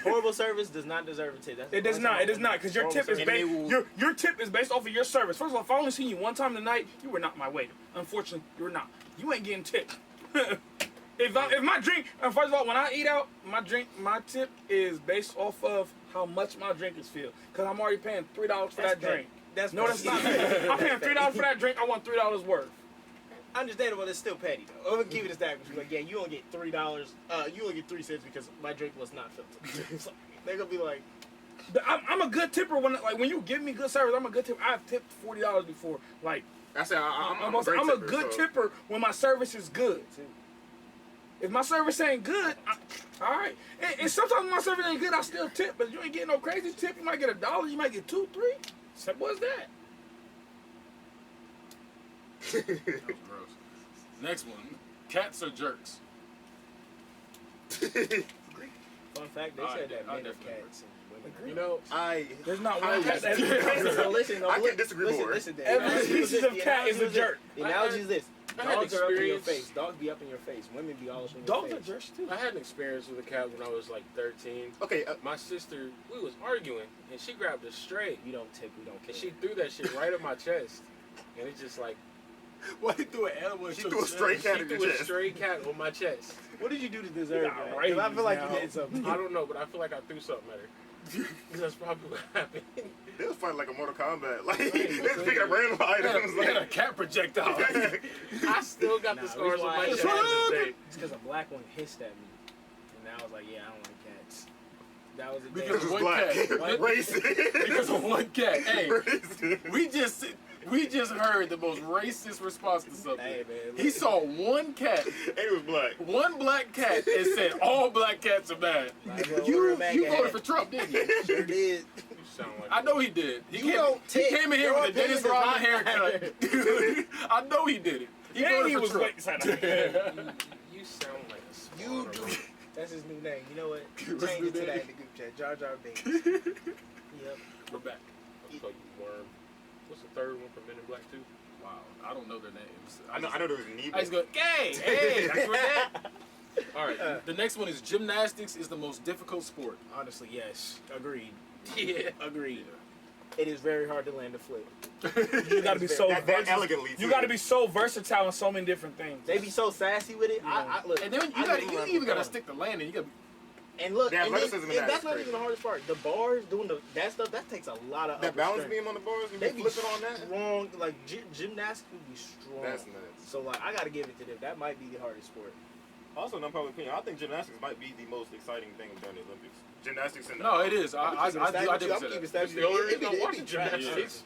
B: horrible service does not deserve a tip. That's
E: It does not. It does not. Because your
B: Horrible
E: tip is
B: service.
E: based. Your tip is based off of your service. First of all, if I only seen you one time tonight, you were not my waiter. Unfortunately, you were not. You ain't getting tipped. if my drink, first of all, when I eat out, my tip is based off of how much my drink is filled. Because I'm already paying $3 for
B: That's
E: that drink.
B: That's
E: No, that's not. I'm paying $3 for that drink. I want $3 worth.
B: Understandable. It's still petty though. I'm gonna give you the stack. Like, yeah, you only get $3. You only get 3 cents because my drink was not filled. It's like, they're gonna be like,
E: But I'm a good tipper when you give me good service. I'm a good tipper. I've tipped $40 before. Like
D: I said I'm
E: I'm
D: a
E: a good tipper when my service is good. If my service ain't good, all right. And sometimes when my service ain't good, I still tip. But you ain't getting no crazy tip. You might get $1. You might get 2, 3. So what's that?
C: That was gross. Next one, cats are jerks.
B: fun fact, they
C: I
B: said
C: did-
B: that
C: I
B: men are
C: definitely
B: cats and women are
A: You know,
E: There's not
D: I
E: one cat that
D: disagree.
B: So listen,
D: I can disagree more.
B: Listen,
E: Every species of cat is a jerk.
B: The analogy is this:
A: I had
B: dogs are up in your
A: experience-
B: face. Dogs be up in your face. Women be all up in your
E: Dogs
B: face.
E: are jerks too.
A: I had an experience with a cat when I was like 13.
D: Okay,
A: My sister, we was arguing, and she grabbed a stray,
B: You don't tip. We don't
A: and
B: care.
A: she threw that shit right at my chest. And it's just like,
C: Why you threw an animal? in
D: She
C: your
D: threw a
C: chest?
D: stray cat
A: she
D: in your
A: threw a
D: chest.
A: stray cat on my chest.
B: What did you do to deserve
E: Nah,
B: that?
E: right
B: 'Cause I feel like
E: now.
B: you did something.
A: I don't know, but I feel like I threw something at her. That's probably what happened.
D: They was fighting like a Mortal Kombat. Like
A: Right,
D: they was picking up random items.
C: They had a
D: Like,
C: cat projectile.
A: I still got
B: Nah,
A: the
B: the
A: scars
B: reason
A: on
B: why
A: my
B: I
A: chest
B: said
A: to this day.
B: It's because a black one hissed at me, and I was like, "Yeah, I don't like cats." That was a
C: Because
D: this
C: of
D: is
C: one
D: black.
C: cat.
D: Racist.
C: Because of one cat. Hey,
D: Racist.
C: we just heard the most racist response to something.
B: Hey, man,
C: He
B: listen.
C: saw one cat,
D: And he was black.
C: one black cat, and said all black cats are bad.
B: Like, well,
C: You
B: we're back
C: voted
B: at-
C: for Trump, didn't you?
B: Sure did.
A: You sound like
C: I know he did.
B: You don't
C: He
B: tip.
C: came in here
B: Your
C: with a Dennis
B: opinion
C: Rodman
B: does not
C: haircut. I know he did it. He
E: And
C: voted
E: he
C: for
E: was
C: Trump.
E: waiting. Son of
A: you sound like a
B: You
A: spawn
B: do.
A: alert.
B: That's his new name. You know what?
C: What's
B: Change
C: his
B: it to
C: name?
B: that in the group chat. Jar Jar Binks. Yep.
C: We're back.
A: I'll call you worm. What's the third one from Men in Black 2?
C: Wow, I don't know their names.
D: I know there was Nebo.
C: I just go, hey, hey, that's what that. All right, the next one is gymnastics is the most difficult sport.
B: Honestly, yes. Agreed.
A: Yeah.
B: Agreed. It is very hard to land a flip.
E: You gotta be so
D: that elegantly.
E: you
D: too.
E: gotta be so versatile in so many different things.
B: They be so sassy with it. I look.
C: And then
B: I
C: you
B: never
C: even gotta
B: run.
C: stick the landing. You gotta.
B: And look,
D: The
B: and then,
D: athleticism in that
B: that's
D: is
B: not
D: crazy.
B: even the hardest part. The bars doing that stuff that takes a lot of
D: That
B: upper
D: balance
B: strength.
D: beam on the bars, you
B: They
D: be
B: be
D: flipping on that.
B: strong. Like gymnastics can be strong.
D: That's nuts.
B: So like I gotta give it to them. That might be the hardest sport.
D: Also, an unpopular opinion, I think gymnastics might be the most exciting thing during the Olympics. Gymnastics and
C: No, it is. I did say
B: I'm
C: that.
B: keeping
A: That's the only reason I'm watching gymnastics.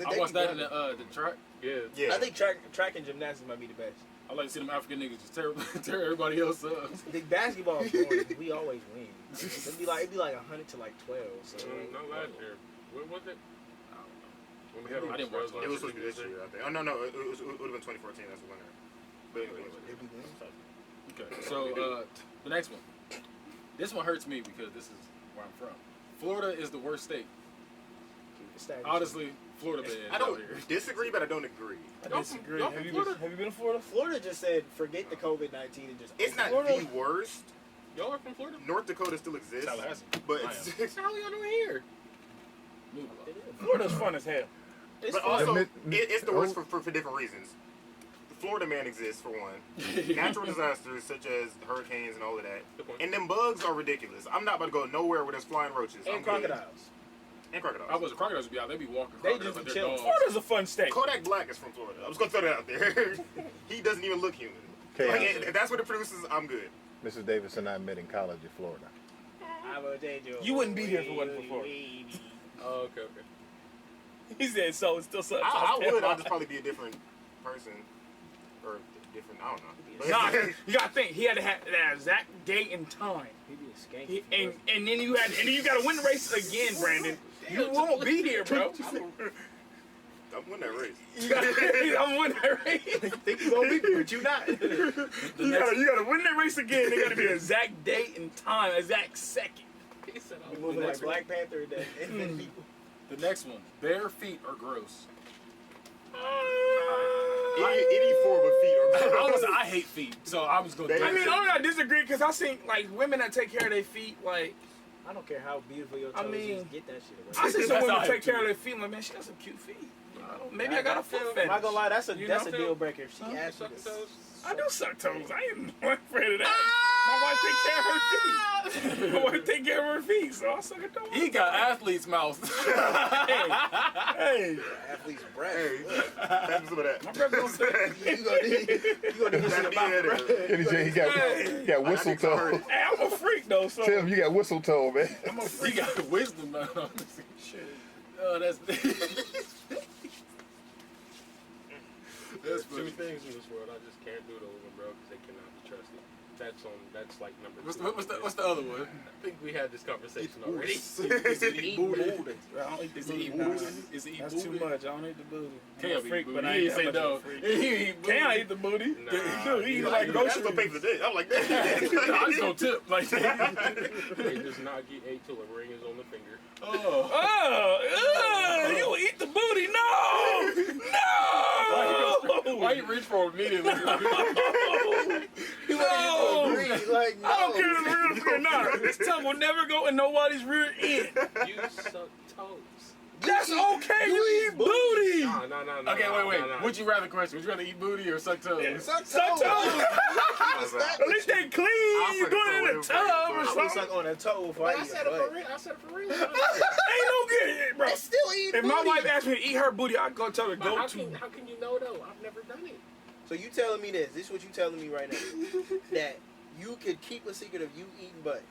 C: I watched that in the track.
A: Yeah.
B: I think track and gymnastics might be the best.
C: I like to see them African niggas just tear everybody else up.
B: The basketball is boring. We always win. It'd be like 100 to like 12. So
A: Not last year. What was it?
C: I don't know.
A: When we had
C: I didn't watch
D: it was supposed to be this year, I think. Oh, no, it would have been 2014. That's the winner. But anyway.
B: it'd be good.
C: Okay, so the next one. This one hurts me because this is where I'm from. Florida is the worst state. Honestly, Florida man.
D: I don't disagree, but I don't agree.
E: I disagree.
A: y'all
E: Have
A: from
E: you
A: Florida?
E: been to Florida?
B: Florida just said forget the COVID-19 and just.
D: It's not
E: Florida-
D: the worst.
A: Y'all are from Florida?
D: North Dakota still exists.
C: Tallahassee.
D: But
C: I
D: it's,
A: How y'all doing here?
C: Move
B: It is.
E: Florida's fun as hell.
A: It's
D: but
A: fun.
D: also, it's the worst for different reasons. The Florida man exists, for one. Natural disasters such as hurricanes and all of that.
A: Good point.
D: And them bugs are ridiculous. I'm not about to go nowhere where there's flying roaches.
B: And
D: I'm good.
B: crocodiles.
D: And crocodiles.
C: I was crocodiles would be out. They be walking.
B: They
C: crocodiles
B: just
C: like
B: be
C: they're
B: chilling.
C: dogs.
E: Florida's a fun state.
D: Kodak Black is from Florida. I'm just going to throw that out there. He doesn't even look human.
F: Okay.
D: Like, if that's what it produces, I'm good.
F: Mrs. Davidson, I met in college in Florida.
E: You wouldn't be here if it wasn't for Florida.
A: Oh, okay.
E: He said so. It still sucks.
D: I would. I'll just probably be a different person. Or different, I don't know.
E: Nah, you gotta think. He had to have that exact date and time.
B: He'd be a skank.
E: He, and then you gotta win the race again, Brandon. You won't be here, bro.
D: I'm winning that race.
E: I'm winning that race.
B: think you gonna be here, but you not.
E: You gotta win that race again. They gotta be an exact date and time, exact second.
A: He said I
B: You
A: was
B: moving like Black Panther and infant people.
C: The next one. Bare feet are gross.
D: Any form of feet are
C: Honestly, I hate feet, so I was gonna.
E: I mean, I disagree because I think like women that take care of their feet, like
B: I don't care how beautiful your
E: I
B: toes
E: mean,
B: is, get that shit away.
E: I see some
C: That's
E: women
C: how I
E: take
C: do
E: care of
C: it.
E: their feet. Like, man, she got some cute feet. Maybe I got a foot fetish.
B: I'm not gonna lie, that's a
E: You
B: that's
E: know?
B: a deal breaker. If she
A: You
B: asks me
A: suck
B: this.
A: toes?
E: I do suck toes. I ain't afraid of that. My wife take care of her feet. My wife take care of her feet, so I suck a toe.
C: He got athlete's mouth.
E: Hey,
B: Athlete's breath.
D: Hey, have some of that.
E: my brother don't say.
B: You gonna need this
D: That'd
B: in
D: be
B: your
D: it.
B: mouth.
F: Kenny J, he got whistle toe.
E: Hey, I'm a freak though, so
F: Tim, you got whistle toe, man.
E: I'm a
C: He
E: freak.
C: got wisdom mouth.
E: Shit.
C: Oh, that's.
A: There's
C: That's
A: two
C: funny.
A: things in this world I just can't do those with, bro, because they cannot be trusted. That's like number
C: What's
A: two.
C: what's the other one?
A: I think we had this conversation already.
C: Is it eat booty?
E: I don't eat the
C: Is it
E: booty.
C: eat
E: Nah.
C: booty? Is it eat
E: That's
C: booty?
E: too much. I don't eat the booty. I'm
C: Can't
E: a
C: be
E: freak,
C: booty.
E: but I
C: He
E: ain't
C: ain't say
E: that much
C: no.
E: of a freak.
C: He eat booty.
E: Can I eat the booty?
A: Nah.
E: Dude, he eat
D: Like,
E: like
D: that's
E: groceries.
D: gonna pay for this. I'm like,
C: I just gonna tip like that.
A: They does not get ate till a ring is on the finger.
C: Oh.
E: You eat the booty? No! No!
C: Why you reach for it immediately?
B: You
E: No!
B: agree? Like, no.
E: I don't care if it's real or not. This tongue will never go in nobody's rear end.
A: You suck toes.
E: That's okay. You eat booty.
A: No.
C: Okay, wait.
A: No.
C: Would you rather question? Would you rather eat booty or suck toes?
B: Suck
E: Suck
B: toes.
E: toes.
B: Respect.
E: At least they clean. You
D: suck
E: do it in
D: toe
E: the
D: real
E: tub or
D: quick,
B: I'm gonna
E: something.
B: suck on a toe before
A: But
B: I
A: I
B: eat
A: said
B: a
A: it
B: butt.
A: for real. I said it for real.
E: Ain't no good, bro.
B: It's still eating
E: If my
B: booty.
E: wife asked me to eat her booty, I'd go tell her
A: But
E: go
A: how
E: to.
A: can you know though? I've never done it.
B: So you telling me this? This is what you telling me right now? That you could keep a secret of you eating butt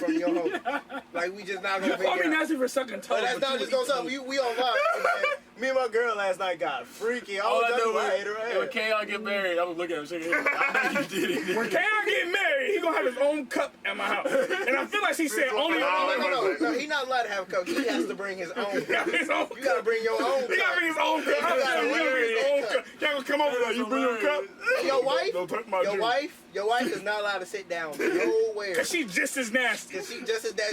B: from your homie? Like we just not gonna
E: I'll be
B: figure it out.
E: nasty for sucking toes.
B: But that's
E: but
B: not
E: you
B: just
E: eat
B: gonna something.
E: booty.
B: We on vibe. Me and my girl last night got freaky. I
C: All
B: was
C: I know
B: like,
C: is
B: hater,
C: when K.I. get married, I'm gonna look at him shaking his head. I know you did it.
E: When K.I. get married, he gonna have his own cup at my house. And I feel like she said only
B: No, he not allowed to have a cup. He has to bring his own cup.
E: his own
B: You gotta bring your own
E: He gotta
B: cup.
E: bring his own cup. I said, he gotta bring his own cup. Y'all gonna come over there. You bring your cup.
B: Your wife,
E: Don't touch my drink.
B: your wife is not allowed to sit down nowhere.
E: Cause she just as nasty.
B: Cause she just as that.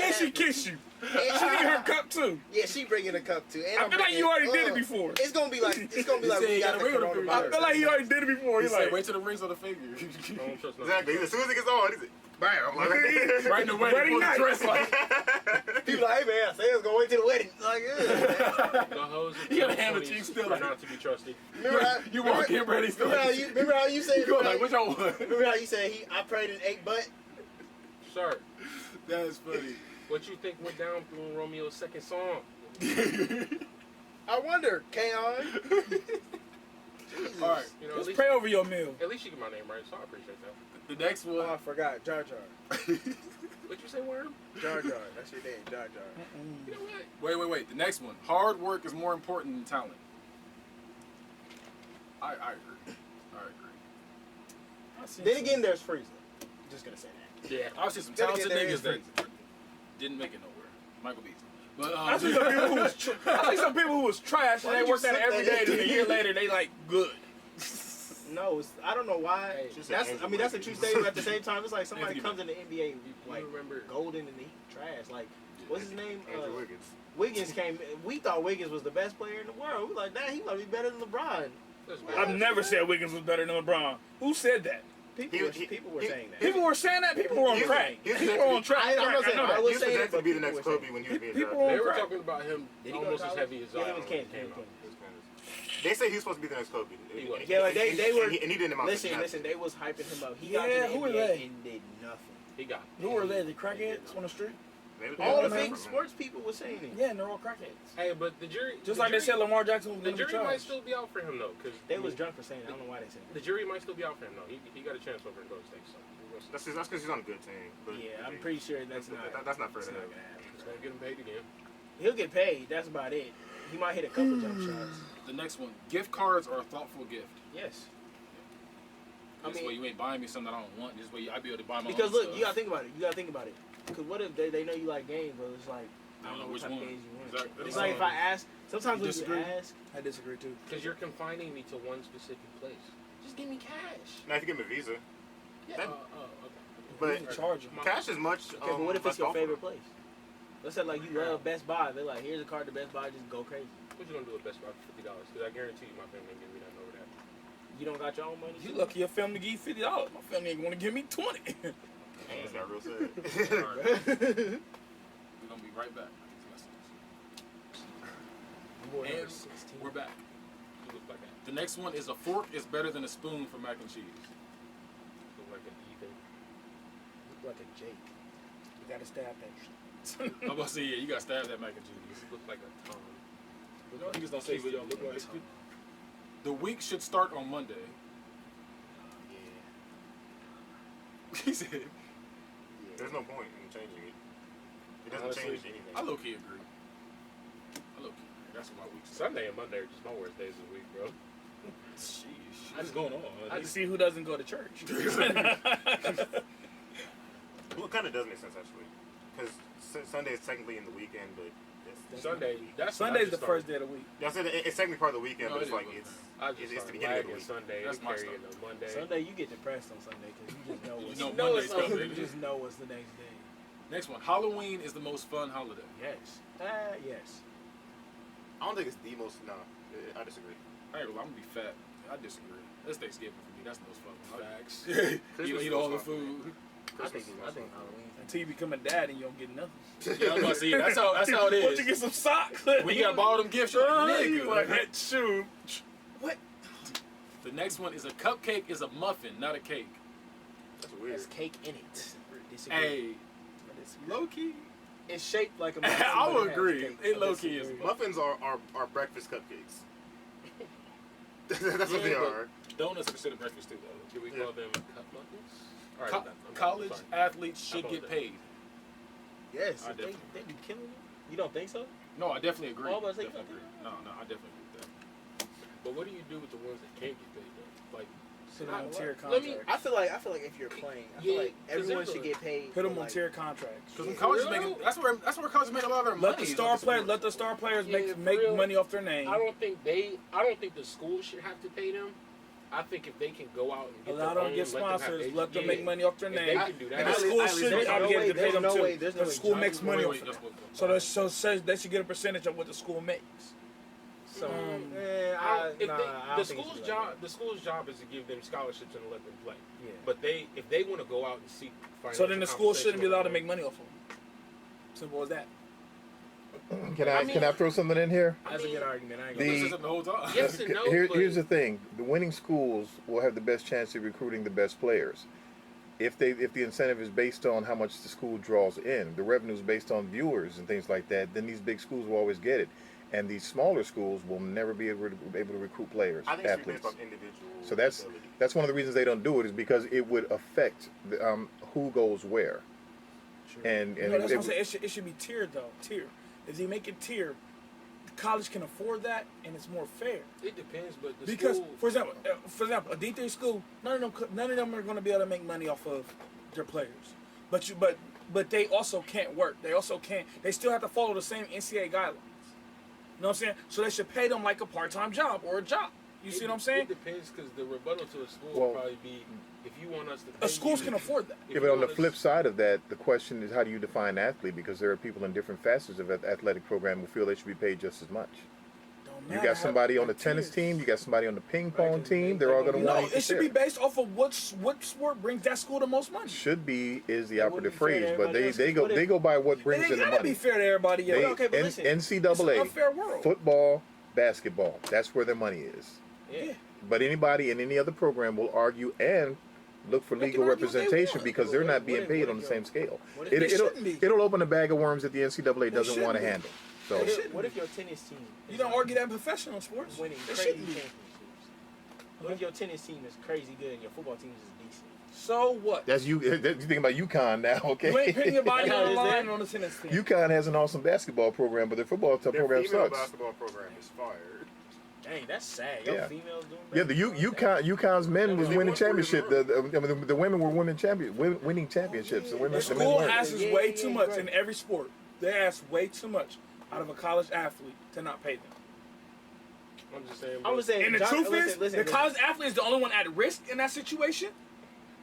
E: And she kiss you. She need her cup too.
B: Yeah, she bringing a cup too. And
E: I
B: I'm
E: feel like
B: bringing-
E: you already did it before.
B: It's gonna be like
C: He
B: we
C: said
B: got
C: he
B: the
C: gotta bring it up
B: coronavirus.
E: I feel like he already did it before.
C: He
E: He's
C: said,
E: like,
C: wait till the rings on the finger.
A: I don't trust nothing.
D: exactly. As soon as it gets on, he's like, bam. Like,
C: Right in the way
E: Ready
C: to pull the
E: night.
C: dress like.
B: People like, hey man, Sam's gonna wait till the wedding. Like,
A: The hoes of
C: You gotta hand the
A: 20s
C: cheek still
A: are
C: like-
A: not to be trusted.
B: remember how
C: You walk in ready.
B: remember how you said
C: You go like, which one?
B: remember how you said I prayed and ate butt?
A: Sir,
C: That is funny.
A: what you think went down through Romeo's second song?
B: I wonder, K-On.
C: All right.
A: You know,
E: let's pray over your meal.
A: at least you get my name right, so I appreciate that.
C: The next
B: Oh,
C: one.
B: I forgot. Jar Jar.
A: What'd you say, Worm?
B: Jar Jar. That's your name. Jar Jar.
A: You know what?
C: Wait. The next one. Hard work is more important than talent. I agree.
B: Then again, there's Frieza. Just gonna say that.
A: Yeah.
C: I see some
B: Then
C: talented
B: again, there
C: niggas
B: is
C: that didn't make it nowhere. Michael Beasley. But
E: I see some people who was I see some people who was trash and
B: Why
E: they
B: did
E: worked
B: you
E: at it
B: say
E: every
B: that?
E: day, and a year later they like good.
B: No, I don't know why.
A: Hey,
D: She said
B: That's
D: Andrew
B: that's a
D: Wiggins.
B: true statement. At the same time, it's like somebody
C: Anthony
B: comes in the NBA like
A: remember-
B: golden and he trash. Like what's his name?
D: Andrew Wiggins.
B: Wiggins came. We thought Wiggins was the best player in the world. We were like, nah, he might be better than LeBron.
E: I've never said Wiggins was better than LeBron. Who said that?
B: People were saying that.
E: People were saying that. People were on crack. People were on track.
B: I'm not saying
E: I know
B: I
E: that.
B: was
D: He was
B: saying it,
D: projected to
B: but
D: be the
B: people
D: next
B: were saying
D: Kobe when he was being
E: People
D: drafted.
A: They were
E: Right.
A: talking about him
B: Did he go to
A: almost as
B: college?
A: heavy as
B: Yeah,
A: Zion.
B: it was
A: when he
B: Kansas.
A: came out.
D: They say he was supposed to be the next Kobe.
A: He was.
B: Yeah, like they were.
D: And he didn't amount to
B: Listen,
D: nothing.
B: they was hyping him up. He
E: Yeah,
B: got to the
E: who are
B: NBA
E: they?
B: and did nothing.
A: He got.
E: Who were they? The crackheads on the street?
D: They was
B: All the
D: doing
B: big
D: nothing.
B: sports people were saying it.
E: Yeah, and they're all crackheads.
A: Hey, but the jury.
E: Just
A: the
E: like they
A: jury-
E: said Lamar Jackson was
A: The
E: going to be
A: jury might
E: trash.
A: still be out for him though, because
B: They was drunk for saying it. I don't know why they said
A: The
B: it.
A: jury might still be out for him though. He got a chance over in Golden State. So we're gonna see.
D: That's because he's on a good team. But
B: Yeah, I'm pretty sure that's not.
D: That's not fair
B: That's
D: to
B: not
D: him.
B: gonna happen.
A: He's gonna get him paid again.
B: He'll get paid. That's about it. He might hit a couple jump shots.
C: The next one. Gift cards are a thoughtful gift.
B: Yes. I
C: This
B: mean-
C: way you ain't buying me something I don't want. This way I be able to buy my
B: Because
C: own
B: look,
C: stuff.
B: you gotta think about it. Because what if they know you like games, but it's like I don't know what
C: which
B: type
C: one.
B: of games you want.
C: Exactly.
B: It's like if I ask. Sometimes
C: You
B: when
C: disagree?
B: you ask,
E: I disagree too.
A: Because you're confining me to one specific place. Just give me cash.
D: Now if you give him a visa,
A: Yeah.
D: That-
A: Okay.
D: but
E: Charge them.
D: cash is much.
B: okay, but what if it's your
D: less
B: favorite
D: thoughtful.
B: place? Let's say like you love Best Buy. They're like, here's a card to Best Buy. Just go crazy.
A: What you gonna do with Best Buy for $50? Because I guarantee you, my family ain't giving me nothing over that.
B: You don't got your own money.
E: You lucky your family give you $50. My family ain't going to give me 20.
D: That's got real sad.
C: We're gonna be right back. And we're back.
A: You look like a
C: The next one is a fork is better than a spoon for mac and cheese.
A: look like an Ethan.
B: Look like a Jake.
E: You got to stab that.
C: I'm about to say, yeah, you gotta stab that mac and cheese.
A: You look like a Tom.
C: You know, niggas don't say
A: Casey
C: what y'all look
A: Jones.
C: like. The week should start on Monday.
B: Yeah.
C: He said,
D: There's no point in changing it. It doesn't
A: Honestly,
D: change anything.
C: I low-key agree. I low-key agree. That's what my week's
A: Sunday and Monday are just my worst days of the week, bro.
C: Sheesh. What's going on?
E: I see who doesn't go to church.
D: Well, it kind of does make sense actually, because Sunday is technically in the weekend, but
A: Sunday. That's
E: Sunday's the first day of the week.
D: y'all said it's technically part of the weekend,
C: No,
D: but it's
C: it
D: like
C: is.
D: it's the beginning of the week.
A: Sunday.
C: That's
A: That's
C: my
A: carry
C: stuff.
A: into Monday.
B: Sunday, you get depressed on Sunday because you just know what's
C: You know
A: know
C: Monday's
A: it's
C: coming.
A: over.
B: you just know what's the next day.
C: Next one. Halloween is the most fun holiday.
B: Yes. Yes.
D: I don't think it's the most. No, I disagree.
C: All right, well, I'm gonna be fat. I disagree. That's Thanksgiving for me. That's the most fun.
B: Facts.
C: You eat all the food.
B: I think Halloween.
E: Until you become a dad and you don't get nothing.
C: Yeah, I'm about to say, that's how it
E: Once you
C: is.
E: get some socks.
C: When you got to borrow them gifts, you're like,
E: you like,
C: nigga.
E: hey, shoot.
C: The next one is a cupcake is a muffin, not a cake.
D: That's weird.
B: There's cake in it. Disagree.
C: Hey, low key.
B: It's shaped like a muffin.
C: I
B: but
C: will
B: it has
C: agree.
B: cake.
C: It
B: I
C: low-key is.
B: disagree.
D: Muffins are breakfast cupcakes. That's what they
C: Yeah,
D: are.
C: Donuts are considered breakfast too, though.
A: Do we call them cup muffins? All right,
C: Co-
A: I'm done.
C: college
A: Sorry.
C: athletes should
A: I
C: get
A: apologize.
C: paid.
B: Yes.
C: I
B: They
C: definitely-
B: be killing you. You don't think so?
C: No, I definitely agree.
B: Oh, I was like,
C: Definitely agree. No, I definitely agree with that.
A: But what do you do with the ones that can't get paid though? Like,
E: Put them on tier
A: Let me-
E: contracts.
B: I feel like if you're playing, I feel
A: Yeah,
B: like
A: 'cause
B: everyone
A: there's
B: should
A: a-
B: get paid.
E: Put them
B: for,
E: on
B: like,
E: tier contracts.
C: Because
A: For
C: colleges
A: real?
C: making that's where colleges make a lot of their money.
E: Let the
C: is
E: star
C: off
E: players,
C: sport.
E: let the star players
A: Yeah,
E: make
A: for
E: make
A: real.
E: money off their name.
A: I don't think the school should have to pay them. I think if they can go out and get
E: Allow
A: their
E: them to get
A: own, let them have
E: sponsors.
A: agents.
E: Let them
A: Yeah.
E: make money off their
A: If they
E: name.
A: can do that.
E: And the
B: At
E: school
B: least
E: should be
B: there's no
E: obligated
B: way-
E: to pay
B: there's
E: them
B: no
E: too.
B: way- there's no
E: The
B: way
E: school
B: John-
E: makes money off
C: that's
E: them.
C: what-
E: So says they should get a percentage of what the school makes.
B: So,
A: I don't- if they- the school's job is to give them scholarships and let them play.
B: Yeah.
A: But if they want to go out and seek financial
E: So then the school shouldn't be allowed to
A: compensation
E: make money off them. Simple as that.
F: Can I throw something in here?
B: That's a good argument. I ain't
F: The-
B: gonna.
C: This isn't the whole time.
A: Yes and no.
F: Here's the thing: the winning schools will have the best chance of recruiting the best players. If the incentive is based on how much the school draws in, the revenue is based on viewers and things like that, then these big schools will always get it. And these smaller schools will never be able to recruit players,
D: I think it should be
F: athletes.
D: based off individual.
F: So that's
D: ability.
F: one of the reasons they don't do it, is because it would affect who goes where. And
E: You know, that's what I'm saying. It should be tiered though. Tiered. If they make it tiered, the college can afford that, and it's more fair.
A: It depends, but the
E: Because,
A: school,
E: for example, a D3 school, none of them are going to be able to make money off of their players. But they also can't work. They also can't. They still have to follow the same NCAA guidelines. You know what I'm saying? So they should pay them like a part-time job or a job. You see what I'm saying?
A: It depends, because the rebuttal to a school
F: Well-
A: will probably be, if you want us to pay
E: Schools
A: you-
E: can afford that.
A: if
F: Yeah, but
A: you
F: on the
A: want us-
F: flip side of that, the question is, how do you define athlete? Because there are people in different facets of an athletic program who feel they should be paid just as much.
E: Don't
F: You
E: matter
F: got
E: how-
F: somebody on the
E: how
F: tennis
E: tiers.
F: team, you got somebody on the ping pong
A: Right, 'cause
F: team.
A: they-
F: They're all
A: they
F: going to
E: No,
F: want
E: it should be based off of what sport brings that school the most money.
F: Should be is the
B: It
F: operative
B: wouldn't be
F: phrase,
B: fair to
F: but
B: everybody else,
F: they
B: 'cause what
F: go by what
E: It
F: brings
E: ain't
F: in the
E: gotta be
F: money.
E: fair to everybody
F: They,
E: else.
B: okay, but listen,
E: It's an
F: NCAA,
E: unfair world.
F: football, basketball. That's where their money is.
B: Yeah.
F: But anybody in any other program will argue and look for
E: They
F: legal
E: can argue what they
F: representation
E: want.
F: because they're not being paid on the same scale.
B: They
E: shouldn't be.
F: It'll open a bag of worms that the NCAA doesn't
E: shouldn't
F: want to
E: be.
F: handle. So
E: They shouldn't
B: What
E: be.
B: if your tennis team is
E: You don't argue that in professional sports.
B: winning
E: They
B: crazy
E: shouldn't be.
B: championships? What if your tennis team is crazy good and your football team is decent?
E: So what?
F: that's you. You think about UConn now, okay?
E: You ain't putting your body on the
B: Is
E: line
B: that-
E: on the tennis team.
F: UConn has an awesome basketball program, but their football
D: Their
F: program
D: female
F: sucks.
D: basketball program is fired.
B: Dang, that's sad. Your
F: Yeah.
B: females doing
F: Yeah, the UConn's men was
D: They
F: winning
D: won 4 years
F: championship.
D: in a row.
F: The women were winning championships. The
E: The
F: women, the men
E: school
F: weren't.
E: asks
B: Yeah,
E: way
B: yeah,
E: too
B: yeah,
E: much
B: right.
E: in every sport. They ask way too much out of a college athlete to not pay them.
A: I'm just saying.
B: I'm
A: bro.
B: gonna say,
E: And the
B: John-
E: truth
B: listen,
E: is,
B: listen,
E: the
B: listen.
E: college athlete is the only one at risk in that situation.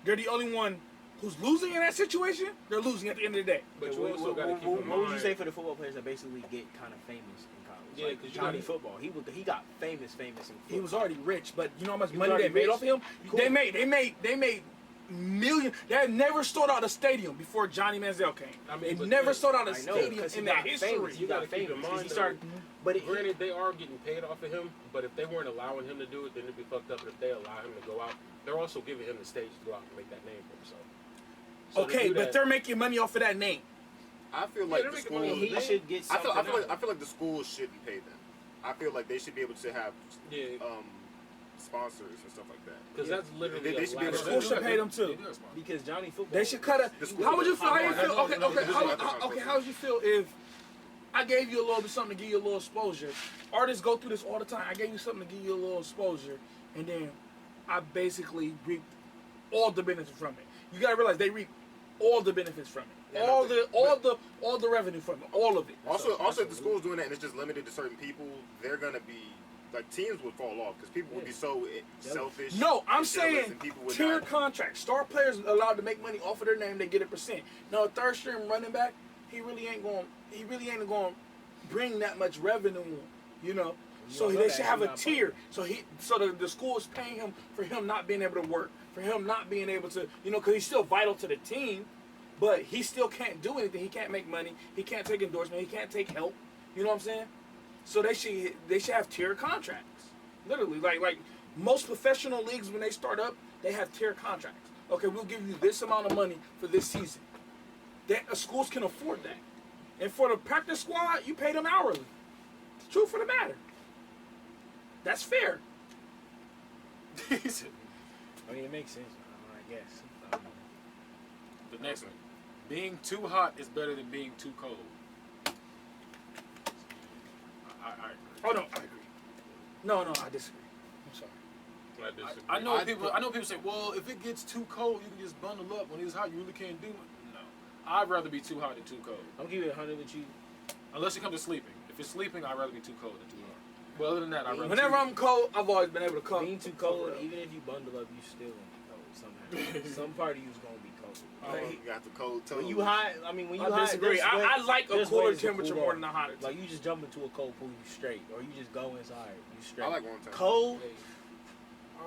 E: They're the only one who's losing in that situation. They're losing at the end of the day.
A: But
B: Okay,
A: you also got to keep in
B: what would you
A: mind.
B: say for the football players that basically get kind of famous in college?
A: Yeah,
B: Like
A: 'cause you
B: Johnny
A: gotta-
B: Football, he got famous in football.
E: He was already rich, but you know how much
B: He was
E: money they
B: already
E: made
B: rich?
E: off him?
B: Cool.
E: They made millions. They had never sold out a stadium before Johnny Manziel came.
A: I mean,
E: They
A: but
E: never
A: then-
E: sold out a
B: I know,
E: stadium
B: 'cause he
E: in
B: got
E: their history.
B: famous.
A: You
B: got
A: gotta keep in
B: famous, 'cause
A: mind,
B: he
A: though,
B: started. But it,
A: Granted, they are getting paid off of him, but if they weren't allowing him to do it, then it'd be fucked up. And if they allow him to go out, they're also giving him the stage to go out and make that name for himself. So to
E: Okay,
A: do
E: but
A: that-
E: they're making money off of that name.
D: I feel
A: Yeah,
D: like
A: they're
D: the
A: making
D: school.
A: money.
B: he should get
D: I
B: something.
D: feel like the schools shouldn't pay them. I feel like they should be able to have
A: Yeah,
D: sponsors and stuff like that.
A: because that's literally
D: They
A: a
D: should be able
E: The
D: to-
E: school should pay them too.
B: because Johnny Football.
E: They should cut
D: The
E: a.
D: school-
E: How would you feel? How you
D: I
E: feel?
D: know,
E: Okay,
D: no,
E: okay.
D: this is what I'm
E: Okay, how would you feel if I gave you a little bit something to give you a little exposure? Artists go through this all the time. I gave you something to give you a little exposure, and then I basically reaped all the benefits from it. You gotta realize they reap all the benefits from it.
D: Yeah,
E: all
D: no,
E: the revenue from it. All of it.
D: Also, if the school's doing that and it's just limited to certain people, they're gonna be like teams would fall off because people would be so selfish.
E: No, I'm
D: and jealous,
E: saying
D: and people would
E: tier
D: not-
E: contracts. Star players allowed to make money off of their name. They get a percent. Now, a third string running back, he really ain't going to bring that much revenue on. You know, so
B: know
E: they
B: that,
E: should have
B: he
E: a
B: not
E: tier. So the school is paying him for him not being able to work, for him not being able to, because he's still vital to the team, but he still can't do anything. He can't make money. He can't take endorsement. He can't take help. You know what I'm saying? So they should have tier contracts. Literally, like most professional leagues when they start up, they have tier contracts. Okay, we'll give you this amount of money for this season. Schools can afford that. And for the practice squad, you pay them hourly. It's true for the matter. That's fair.
B: I mean, it makes sense. I guess.
C: The next one. Being too hot is better than being too cold. I agree.
E: Oh no, I agree. No, I disagree. I'm sorry.
A: I disagree.
C: I know people say, well, if it gets too cold, you can just bundle up. When it's hot, you really can't do it. No. I'd rather be too hot than too cold.
B: I'm keeping it 100 with you.
C: Unless it comes to sleeping. If it's sleeping, I'd rather be too cold than too hot. But other than that, I'd rather
E: Whenever I'm cold, I've always been able to cover.
B: Being too cold, even if you bundle up, you still gonna be cold somehow. Some part of you's gonna be cold.
D: You got the cold toes.
B: When you hot, I mean, when you
E: I
B: hot,
E: disagree.
B: there's
E: I
B: ways-
E: like a
B: there's
E: cooler
B: ways to
E: temperature
B: cool
E: more
B: off.
E: than a hotter.
B: Like you just jump into a cold pool, you straight, or you just go inside, you straight.
D: I like warm temps.
B: cold,
A: Hey,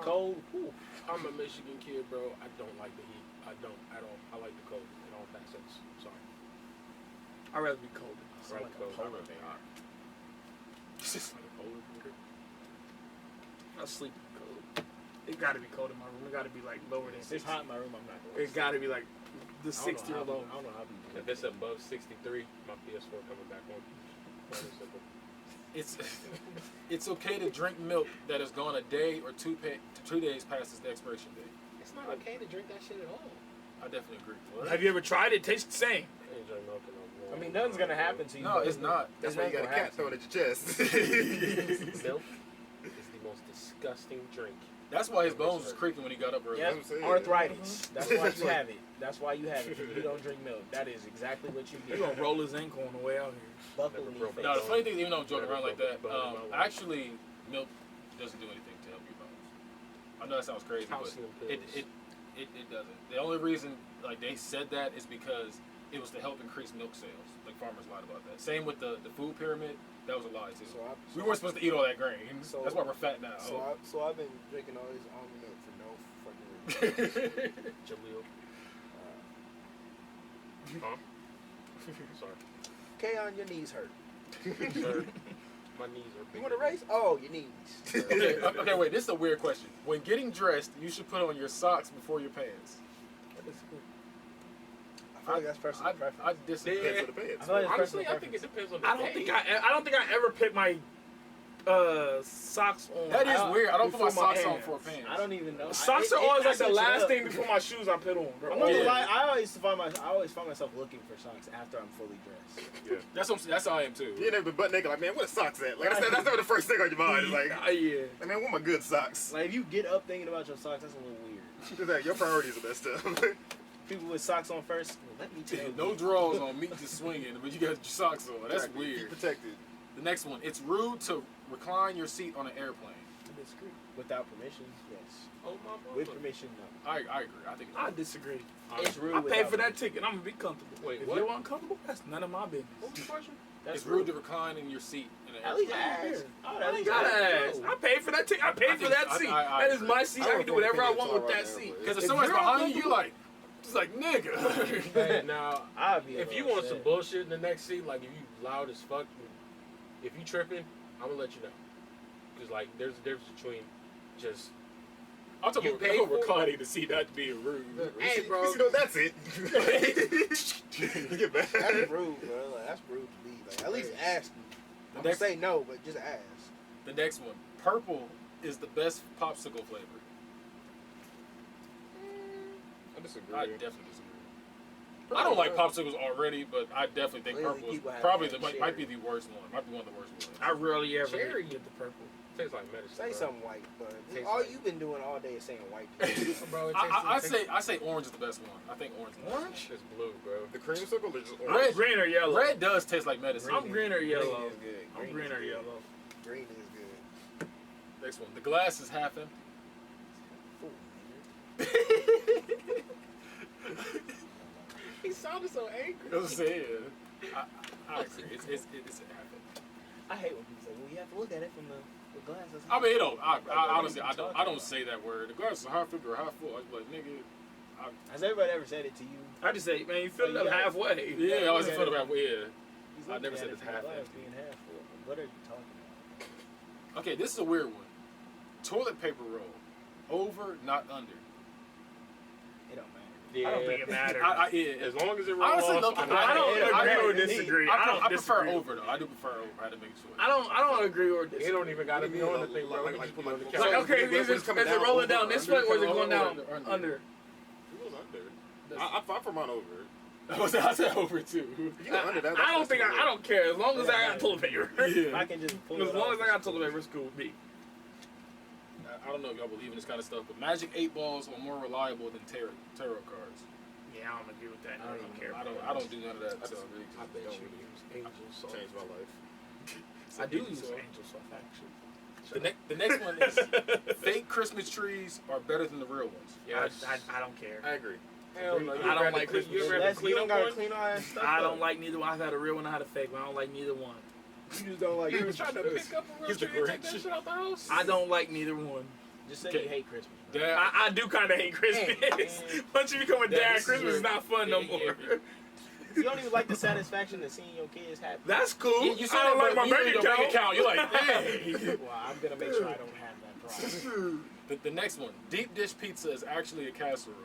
B: cold. Whew.
A: I'm a Michigan kid, bro. I don't like the heat. I don't at all. I like the cold. It don't make sense. Sorry.
E: I'd rather be cold.
A: I like the cold.
B: polar
A: I'd rather be
B: bear.
A: hot. Like a polar bear.
E: I sleep in cold. It gotta be cold in my room. It gotta be like lower than
B: If
E: 60.
B: it's hot in my room, I'm not going.
E: It gotta be like the 60 or lower.
B: I don't know how people.
A: If it's above 63, my PS4 coming back on. Plain and simple.
C: it's okay to drink milk that has gone a day or 2 days past its expiration date.
B: It's not okay to drink that shit at all.
C: I definitely agree.
E: Have you ever tried it? It tastes the same.
A: I ain't drink milk in a
B: I
A: long
B: mean, nothing's gonna happen to you.
C: No, it's not.
D: That's why you got a cat thrown at your chest.
A: Milk is the most disgusting drink.
C: That's why his bones was creaking when he got up early.
B: Yep,
D: I'm saying.
B: arthritis. That's why you have it. That's why you have it. If you don't drink milk, that is exactly what you
E: You
B: get.
E: gonna roll his ankle on the way out here.
B: Buckle
A: Never
B: knee
A: broke
B: face.
C: No, the funny thing is, even though I'm joking
A: Never
C: around like
A: broke
C: that,
A: a bone in my life.
C: actually, milk doesn't do anything to help your bones. I know that sounds crazy,
A: Calcium
C: but
A: pills.
C: it doesn't. The only reason like they said that is because it was to help increase milk sales. Like farmers lied about that. Same with the food pyramid. That was a lie too. We weren't supposed to eat all that grain.
G: So-
C: That's why we're fat now.
G: So I've been drinking all this almond milk for no fucking reason.
A: Jalil. Huh? Sorry.
B: Okay, on your knees hurt.
A: Sir, my knees are
B: You
A: big.
B: want to race? Oh, your knees.
C: Okay, wait. This is a weird question. When getting dressed, you should put on your socks before your pants.
G: I feel like that's personal preference.
C: I disagree.
A: Yeah.
D: For the pants.
B: I feel like it's
A: Honestly,
B: personal
A: I think it depends on the
E: I don't
A: day.
E: think I ever pick my socks on.
C: That is weird. I don't put my
E: before my
C: socks on
E: pants.
C: for pants.
B: I don't even know.
E: Socks are always like the last thing before my shoes I put on, bro.
B: I'm not gonna
C: Yeah.
B: lie. I always find myself looking for socks after I'm fully dressed.
C: That's how I am too.
D: You ain't never been butt naked like, man, where the socks at? Like I said, that's never the first thing on your mind. It's like,
E: Yeah.
D: hey, man, where my good socks?
B: Like if you get up thinking about your socks, that's a little weird.
D: Just like, your priorities are messed up.
B: People with socks on first. Well, let me tell you.
C: No drawers on, meat just swinging, but you got your socks on. That's
D: Keep
C: weird.
D: protected.
C: The next one. It's rude to recline your seat on an airplane.
B: Without permission, yes.
A: Oh my God.
B: With permission, no.
C: I agree. I think
E: I disagree.
B: It's rude.
E: I paid
B: without
E: for that
B: permission.
E: ticket. I'm gonna be comfortable.
A: Wait,
E: if
A: what?
E: you're uncomfortable, that's none of my business.
A: What was the question?
B: That's
C: it's rude to recline in your seat in an
B: At least
C: airplane.
B: ask.
E: I
B: At least
E: gotta
B: ask.
E: ask. I paid for that ticket. I paid for that seat. That is my seat. I can do whatever I want with that seat.
C: Because if
E: If
C: somebody's
E: you're
C: behind you, you're like, just like nigga.
A: Hey, now,
B: I'd be a
A: if you
B: little
A: want some
B: upset.
A: bullshit in the next seat, like if you loud as fuck, if you tripping, I'm gonna let you know. Cause like there's a difference between just
C: I'm talking
A: You
C: about
A: paid for it.
C: reclining to see not being rude.
A: Hey, bro.
D: You know, that's it. You get back.
G: That's rude, bro. Like, that's rude to me. Like, at least ask me. I'm gonna
C: next-
G: say no, but just ask.
C: The next one. Purple is the best popsicle flavor.
D: I disagree.
C: I definitely disagree. I don't like popsicles already, but I definitely think
B: Clearly
C: purple is
B: people have
C: probably
B: that
C: might be
B: cherry.
C: the worst one. Might be one of the worst ones.
E: I rarely ever
A: Cherry.
E: get the purple.
A: tastes like medicine.
B: Say
A: bro.
B: something white, but
A: Tastes
B: all
A: like-
B: you've been doing all day is saying white people.
A: Bro, it
C: I say orange is the best one. I think orange. Is the best
E: Orange?
A: It's blue, bro.
D: The creamsicle is just
C: Red.
D: orange.
E: Green or yellow?
C: one. Red does taste like medicine.
E: I'm green or yellow.
B: Green is good.
E: I'm
B: Green
E: green
B: is
E: or
B: good.
E: yellow.
G: Green is good.
C: Next one. The glass is half empty.
B: Fool, nigga.
A: He sounded so angry.
C: I'm saying. I agree. It's half empty.
B: I hate when people say, well, you have to look at it from the glasses.
C: I mean, you know, I
B: what
C: honestly,
B: are you
C: I don't
B: talking
C: say that word. The glass is half empty or half full. I was like, nigga.
B: Has everybody ever said it to you?
E: I just say, man, you filled it
B: Oh,
E: up
B: yeah.
E: halfway.
C: Yeah, I was in
B: Yeah.
C: front of that. Yeah.
B: He's
C: I
B: looking
C: never
B: at
C: said
B: it
C: it's
B: from the
C: half
B: glass
C: empty.
B: being half full. What are you talking about?
C: Okay, this is a weird one. Toilet paper roll. Over, not under.
B: It don't matter.
A: Yeah.
E: I don't think it matters.
A: As long as it rolls
C: Honestly,
A: off.
C: look,
E: I don't agree or disagree.
C: I prefer
E: disagree.
C: over though. I do prefer over. I had to make sure.
E: I don't agree or disagree.
A: It don't even gotta be on the thing, bro.
D: Like-
A: Like,
D: like-
A: put it on the
D: like-
A: couch.
E: Like, okay,
D: When
E: is
D: it's
E: it
D: coming down,
E: rolling
D: over,
E: down this
C: under,
E: way or is it
C: over,
E: going down
C: under?
E: under?
D: It goes under. I for mine over.
C: I said over too.
D: If you go under that,
E: I don't think I don't care as long as I got toilet paper.
B: If I can just pull
E: As
B: it
E: long
B: off,
E: as I got toilet paper, it's cool with me.
C: I don't know if y'all believe in this kind of stuff, but Magic 8 balls are more reliable than tarot cards.
E: Yeah, I don't agree with that. I don't care.
C: I don't do none of that.
D: I
C: So.
D: disagree.
A: I bet you use angel salt.
D: Changed my life.
E: I do use
C: So,
E: angel stuff actually.
C: The next one is fake Christmas trees are better than the real ones.
A: Yes.
E: I don't care.
D: I agree.
A: Hell no.
E: I don't like Christmas.
A: You ever had
B: Unless
A: to
B: you
A: clean
B: don't
A: up
B: gotta
A: one?
B: clean all that stuff
E: I
B: up.
E: don't like neither one. I've had a real one. I had a fake one. I don't like neither one.
B: You just don't like
A: You ever
B: Christmas.
A: tried to pick up a real
D: He's the
A: tree and take
D: Grinch.
A: that shit out the house?
E: I don't like neither one.
B: Just say
C: Okay.
B: you hate Christmas.
C: Dad,
E: I do kind of hate Christmas.
B: Man.
E: Once you become a
C: Yeah,
E: dad,
C: this is
E: Christmas is
C: your-
E: not fun no
C: yeah,
E: more.
C: yeah.
B: You don't even like the satisfaction of seeing your kids happy.
E: That's cool.
C: you said
E: I don't
C: that,
E: like
C: but
E: my
C: you
E: bank
C: in your bank
E: account.
C: account. You're like, hey.
B: Well, I'm gonna make sure I don't have that problem.
C: The next one, deep dish pizza is actually a casserole.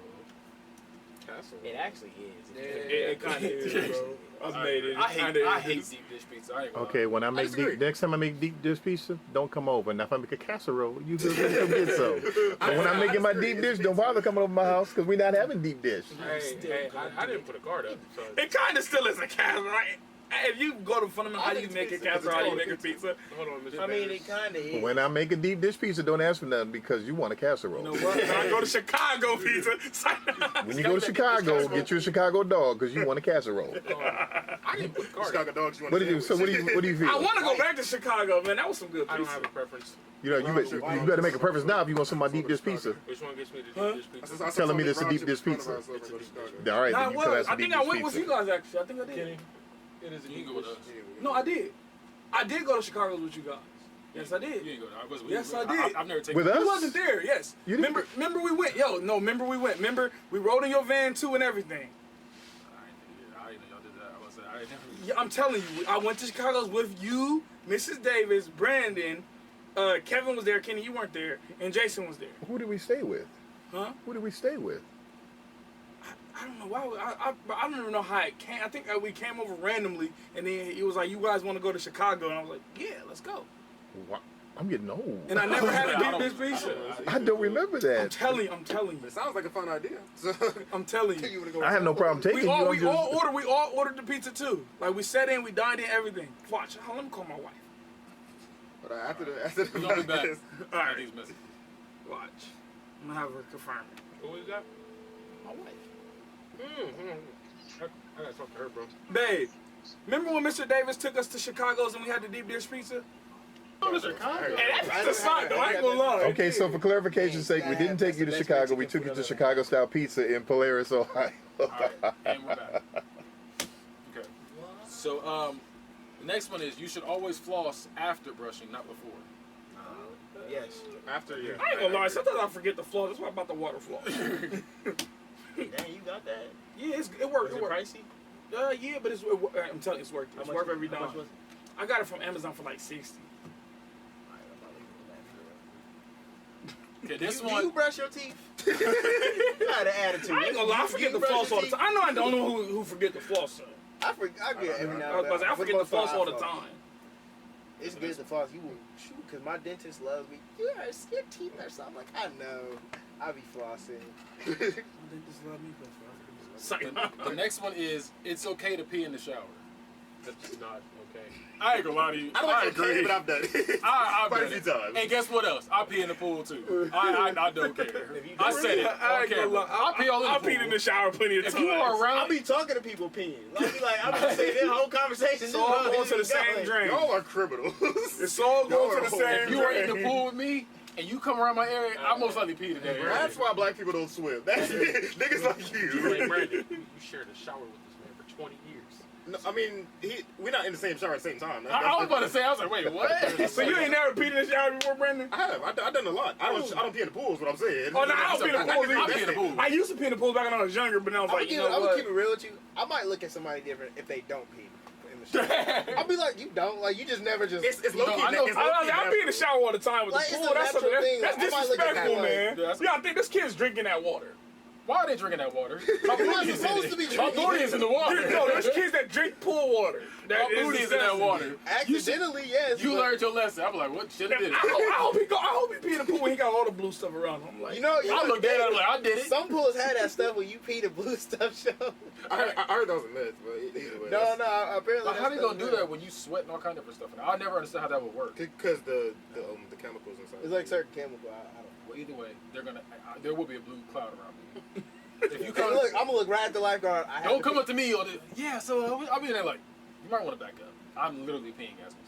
A: Castle.
B: It actually is.
E: It kind of is, bro. I've made it.
C: I hate deep dish pizza. I ain't gonna
F: Okay,
C: lie.
F: when I make
C: disagree.
F: next time I make deep dish pizza, don't come over. Now if I make a casserole, you feel free to come get some. But when I'm making my deep dish, don't bother coming over my house because we're not having deep dish.
A: Hey, I didn't put a card up. So.
E: It kind of still is a casserole, right? If you go to fundamental,
B: I
E: how
B: think
E: you
B: it's
E: make a
B: pizza.
E: casserole, how you make a pizza.
A: Hold on, Mr.
B: I mean,
A: Davis.
B: it kind of is.
F: When I make a deep dish pizza, don't ask for nothing because you want a casserole.
E: You know what? When I go to Chicago pizza.
F: When you go to Chicago, get you a Chicago dog because you want a casserole.
A: I didn't put a card
D: Chicago
A: up.
D: dogs. You want
F: What do you? So what do you feel?
E: I want to go back to Chicago, man. That was some good
A: I don't
E: pizza.
A: have a preference.
F: You know, you better make a preference now if you want some of my deep dish pizza.
A: Which one gets me the deep dish pizza?
F: Telling me this is a deep dish pizza. All right,
E: Nah,
F: then you
E: well,
F: tell us
E: I
F: a deep
E: think I
F: dish
E: went with you
F: pizza.
E: guys, actually. I think I did.
A: Kenny, it is a
C: You
A: deep
C: can go with
A: dish.
C: us.
E: No, I did. I did go to Chicago with you guys. Yes, I
C: You
E: did.
C: ain't go there.
E: Yes, I did.
C: I've never taken
F: With
C: it.
F: us?
E: You wasn't there, yes.
F: You didn't-
E: Remember we went. Yo, no, remember we went. Remember we rode in your van too and everything.
C: I didn't know y'all did that. I was I never.
E: Yeah, I'm telling you, I went to Chicago with you, Mrs. Davis, Brandon, Kevin was there, Kenny, you weren't there, and Jason was there.
F: Who did we stay with?
E: Huh?
F: Who did we stay with?
E: I don't know why. I don't even know how it came. I think we came over randomly, and then he was like, "You guys want to go to Chicago?" And I was like, "Yeah, let's go."
F: Wha- I'm getting old.
E: And I never had a
C: I
E: deep dish
C: don't-
E: pizza.
F: I don't remember
E: I'm
F: that.
E: telling you.
D: It sounds like a fun idea. So
E: I'm telling you.
D: you wanna go
F: I have no problem taking
E: We
F: you.
E: all,
F: I'm
E: we
F: just-
E: all ordered the pizza too. Like we sat in, we dined in, everything. Watch, let me call my wife.
D: But after the
C: We're gonna be back.
E: All right.
C: These messages.
E: Watch, I'm gonna have her confirm it.
A: Who is that?
B: My wife.
A: I gotta talk to her, bro.
E: Babe, remember when Mr. Davis took us to Chicago's and we had the deep dish pizza?
C: Oh, Chicago.
E: Hey, that pizza sucked though. I ain't gonna lie.
F: Okay, so for clarification's sake, we didn't take you to
B: That's the best
F: Chicago. We
B: Mexican
F: took you
B: food
F: to
B: I've
F: Chicago style pizza in Polaris, Ohio.
C: All right, and we're back. Okay. So, the next one is you should always floss after brushing, not before.
B: Yes.
D: After, yeah.
E: I ain't gonna lie. Sometimes I forget the floss. That's why I'm about the water floss.
B: Dang, you got that?
E: Yeah, it works.
B: Is
E: It
B: it
E: works.
B: pricey?
E: Yeah, but I'm telling you, it's worth it. It's worth every
B: How
E: dime.
B: much was it?
E: I got it from Amazon for like 60.
C: Okay, this
B: Do
C: one.
B: you brush your teeth? You got an attitude.
E: I ain't gonna lie. I
B: You
E: forget the
B: brush
E: floss
B: your
E: all the
B: teeth?
E: time. I know I don't know who forget the floss. Son.
B: I get every now
E: I was
B: and
E: about to say, I
B: then.
E: forget the
B: Most
E: floss
B: part,
E: all
B: I
E: the
B: floss.
E: time.
B: It's good to floss. You will shoot, because my dentist loves me. Your teeth are something. Like, I know. I be flossing.
E: I think this love me
C: The next one is it's okay to pee in the shower.
A: That's not okay.
C: I ain't gonna lie to you.
D: I don't think it's okay, but I've done it.
C: I've
D: Quite a
C: done
D: few
C: it.
D: times.
C: And guess what else? I pee in the pool too. I don't care. I said it.
E: I
C: On
E: ain't gonna
C: camera.
E: lie.
C: I pee all in the
E: I
C: pool.
E: peed in the shower plenty of
C: If
E: times.
C: you are
B: I
C: around,
B: be talking to people peeing. I'm just saying this whole conversation.
E: It's all going to the same drain.
D: Y'all are criminals.
E: It's all going to the
C: if
E: same
C: you are in
E: drain.
C: the pool with me and you come around my area, I most likely pee in that area.
D: That's why black people don't swim. That's it. Niggas like
A: Hey,
D: you.
A: Brandon, you shared a shower with this man for 20 years.
D: No, I mean, we're not in the same shower at the same time.
C: I was about to say, I was like, wait, what?
E: So you ain't never peed in the shower before, Brandon?
D: I have. I've done a lot. I don't pee in the pools. What I'm saying.
E: Oh, no, I don't pee in the pool.
C: I pee in the pool.
E: I used to pee in the pool back when I was younger, but then I was like, you know
B: I'm gonna
E: what?
B: keep it real with you. I might look at somebody different if they don't pee in the shower. I'll be like, you don't. Like, you just never just.
D: It's low key.
C: I know-
E: I pee in the shower all the time with
B: Like,
E: the
B: it's
E: pool.
B: a
E: That's,
B: natural thing.
E: that's
B: I might look at that
E: disrespectful,
B: way.
E: man.
C: Yeah, that's-
E: Yeah, I think this kid's drinking that water.
C: Why are they drinking that water? My
B: You're not
C: booty is in
B: supposed
C: it.
B: to be
C: My
B: drinking
C: booty is in the water.
E: No, there's kids that drink pool water.
C: My booty is in that water.
B: Accidentally, yes.
C: You
B: but-
C: learned your lesson. I'm like, what shit did it?
E: I hope he pee in the pool when he got all the blue stuff around him. I'm like,
B: You know,
C: I looked at it, I'm like, I did it.
B: Some pools had that stuff where you pee the blue stuff show.
D: I heard that was a myth, but either way.
B: No, apparently.
C: Like, how they
B: that
C: gonna
B: stuff
C: do that when you sweat and all kind of different stuff? And I never understood how that would work.
D: Because the chemicals inside.
B: It's like certain chemical. I don't
C: Well, either way, there will be a blue cloud around me. If you
B: know.
C: come,
B: Look, I'm gonna look right at the lifeguard. I have
C: don't
B: to
C: come
B: pee.
C: up to me or yeah. So I'll be there like, you might want to back up. I'm literally peeing as we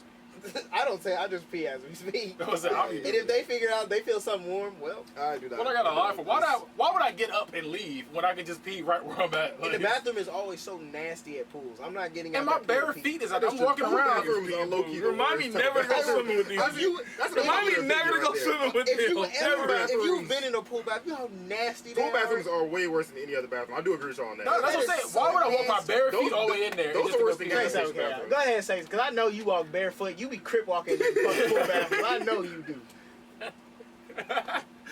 C: speak.
B: I don't say. I just pee as we speak.
C: I was like, I'll be
B: And if they figure out they feel something warm, well,
D: I do that.
C: What I gotta lie for? Why would I get up and leave when I can just pee right where I'm at?
B: and the bathroom is always so nasty at pools. I'm not getting.
C: And
B: out
C: my
B: there
C: bare
B: to pee.
C: feet is like I'm walking around.
D: Bathrooms are low key.
E: remind me never to go swimming with these. Remind me never to go swimming with
B: If you
E: them.
B: ever,
E: Never.
B: if you've been in a pool bath, you know how nasty they
D: Pool bathrooms
B: are.
D: are way worse than any other bathroom. I do agree with you on that.
C: That's what I'm saying. Why would I walk my bare feet all the way in there?
D: Those
C: just
D: are
C: to go
D: worse
C: pee?
D: than
B: Say something, Cal. Go ahead and say it, because I know you walk barefoot. You be crip walking in the fucking pool bathroom. I know you do.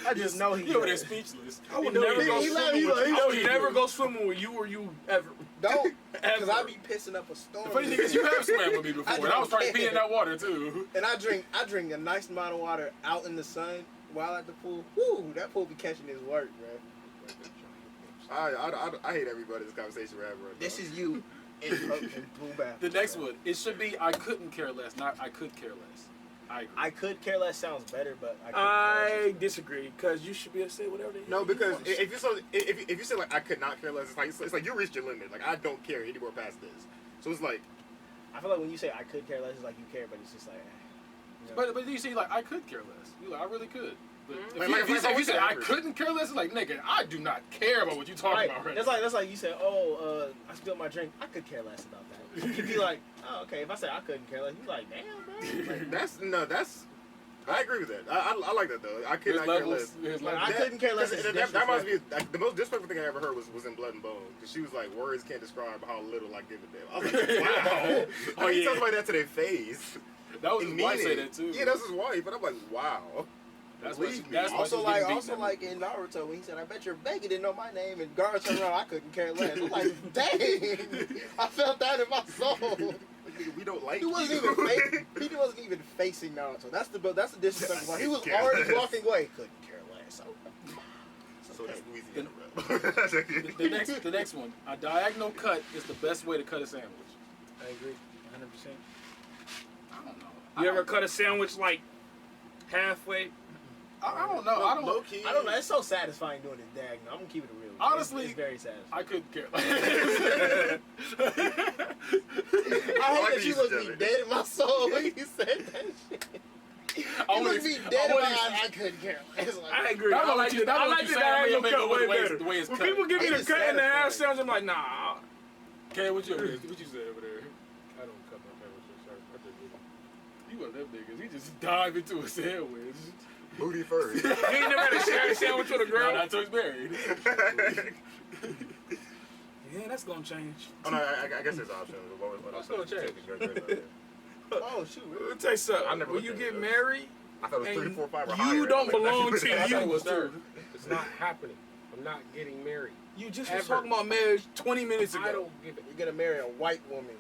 B: I just know he
C: You over there
B: does.
C: speechless.
E: I would
C: You know
E: never
C: he
E: go
C: does.
E: swimming with you. I would never
C: do.
E: go swimming with you or you ever.
G: Don't, because
E: Ever.
G: I be pissing up a storm.
C: The funny thing is, you have swam with me before, and I was trying to pee in that water too.
B: And I drink a nice amount of water out in the sun while at the pool. Woo, that pool be catching his work, bro.
D: I hate everybody in this conversation we're having right now.
B: This is you in pool bath.
C: The next one, it should be I couldn't care less, not I could care less. I agree.
B: I could care less sounds better, but I couldn't care
E: I
B: less.
E: disagree because you should be able to say whatever.
D: No, because if you say like I could not care less, it's like you reached your limit. Like I don't care anymore past this. So it's like
B: I feel like when you say I could care less, it's like you care, but it's just like. You know.
C: But you see, like I could care less. You like I really could. But
D: Like,
C: if you say I
D: average.
C: couldn't care less, it's like nigga, I do not care about what you talking
B: Right.
C: about right
B: That's like you said, I spilled my drink. I could care less about that. You'd be like, oh, okay. If I say I couldn't care less, you'd be like, damn, bro. Like,
D: that's. I agree with that. I like that though. I could not care less.
B: like, I couldn't care less.
D: That must be like, the most disrespectful thing I ever heard was in Blood and Bone, because she was like, words can't describe how little I give a damn. I was like, wow.
C: Oh,
D: He
C: yeah.
D: talks like that to their face.
C: That was
D: And
C: his wife
D: mean
C: say
D: it.
C: that too.
D: Yeah, that's his wife. But I'm like, wow.
C: That's what she,
D: Believe me.
C: that's what
G: Also,
C: she's
G: like,
C: getting
G: also
C: beaten
G: like in Naruto when he said, "I bet your Vega didn't know my name," and Gaara turned around, I couldn't care less. I'm like, dang, I felt that in my soul.
D: We don't like
B: He wasn't
D: you.
B: even he wasn't even facing Naruto. That's the disrespectful part. He was already walking away. Couldn't care less.
D: So that's
C: The,
D: Louisiana.
C: the next one. A diagonal cut is the best way to cut a sandwich.
E: I agree, 100%.
C: I don't know.
E: You ever cut a sandwich like halfway?
C: I don't know. I don't.
D: Low key.
B: I don't know. It's so satisfying doing it diagonal. I'm gonna keep it real.
C: Honestly,
B: it's very satisfying.
C: I couldn't care.
B: I
D: I
B: hate
D: like
B: that you
D: these
B: looked me
D: gentlemen.
B: dead in my soul when you said that shit. You looked me dead in my eyes. I couldn't care less. Like,
E: I agree.
C: That's
E: I
C: what
E: like
C: you-
E: it.
C: that's
E: I
C: what
E: like
C: you
E: the
C: say,
E: diagonal
C: make
E: cut
C: it
E: way
C: the way it's-
E: better.
C: the way it's
E: When
C: cut.
E: people give me
B: It
E: the
B: is
E: cut in the half
B: satisfying.
E: sandwich, I'm like, nah.
C: Okay, what you say over there?
A: I don't cut my sandwiches, sir. I just do them.
C: You one of them niggas. He just dive into a sandwich.
D: Booty first.
E: You ain't never had a share sandwich with a
C: No,
E: girl?
C: not till he's married.
E: Yeah, that's gonna change.
D: Oh, no, I guess there's options.
A: What's gonna change?
B: oh shoot.
E: Let me tell you something.
D: I never
E: When
D: looked
E: you
D: at
E: get
D: those.
E: married,
D: I thought it was 3,
E: and
D: 4, 5 or
E: you
D: higher.
E: don't
D: Like,
E: belong
D: that's-
E: to
C: I thought
E: you.
C: it was third.
A: It's not happening. I'm not getting married.
E: You just
A: Ever.
E: was talking about marriage 20 minutes ago.
A: I don't give it.
B: You're gonna marry a white woman.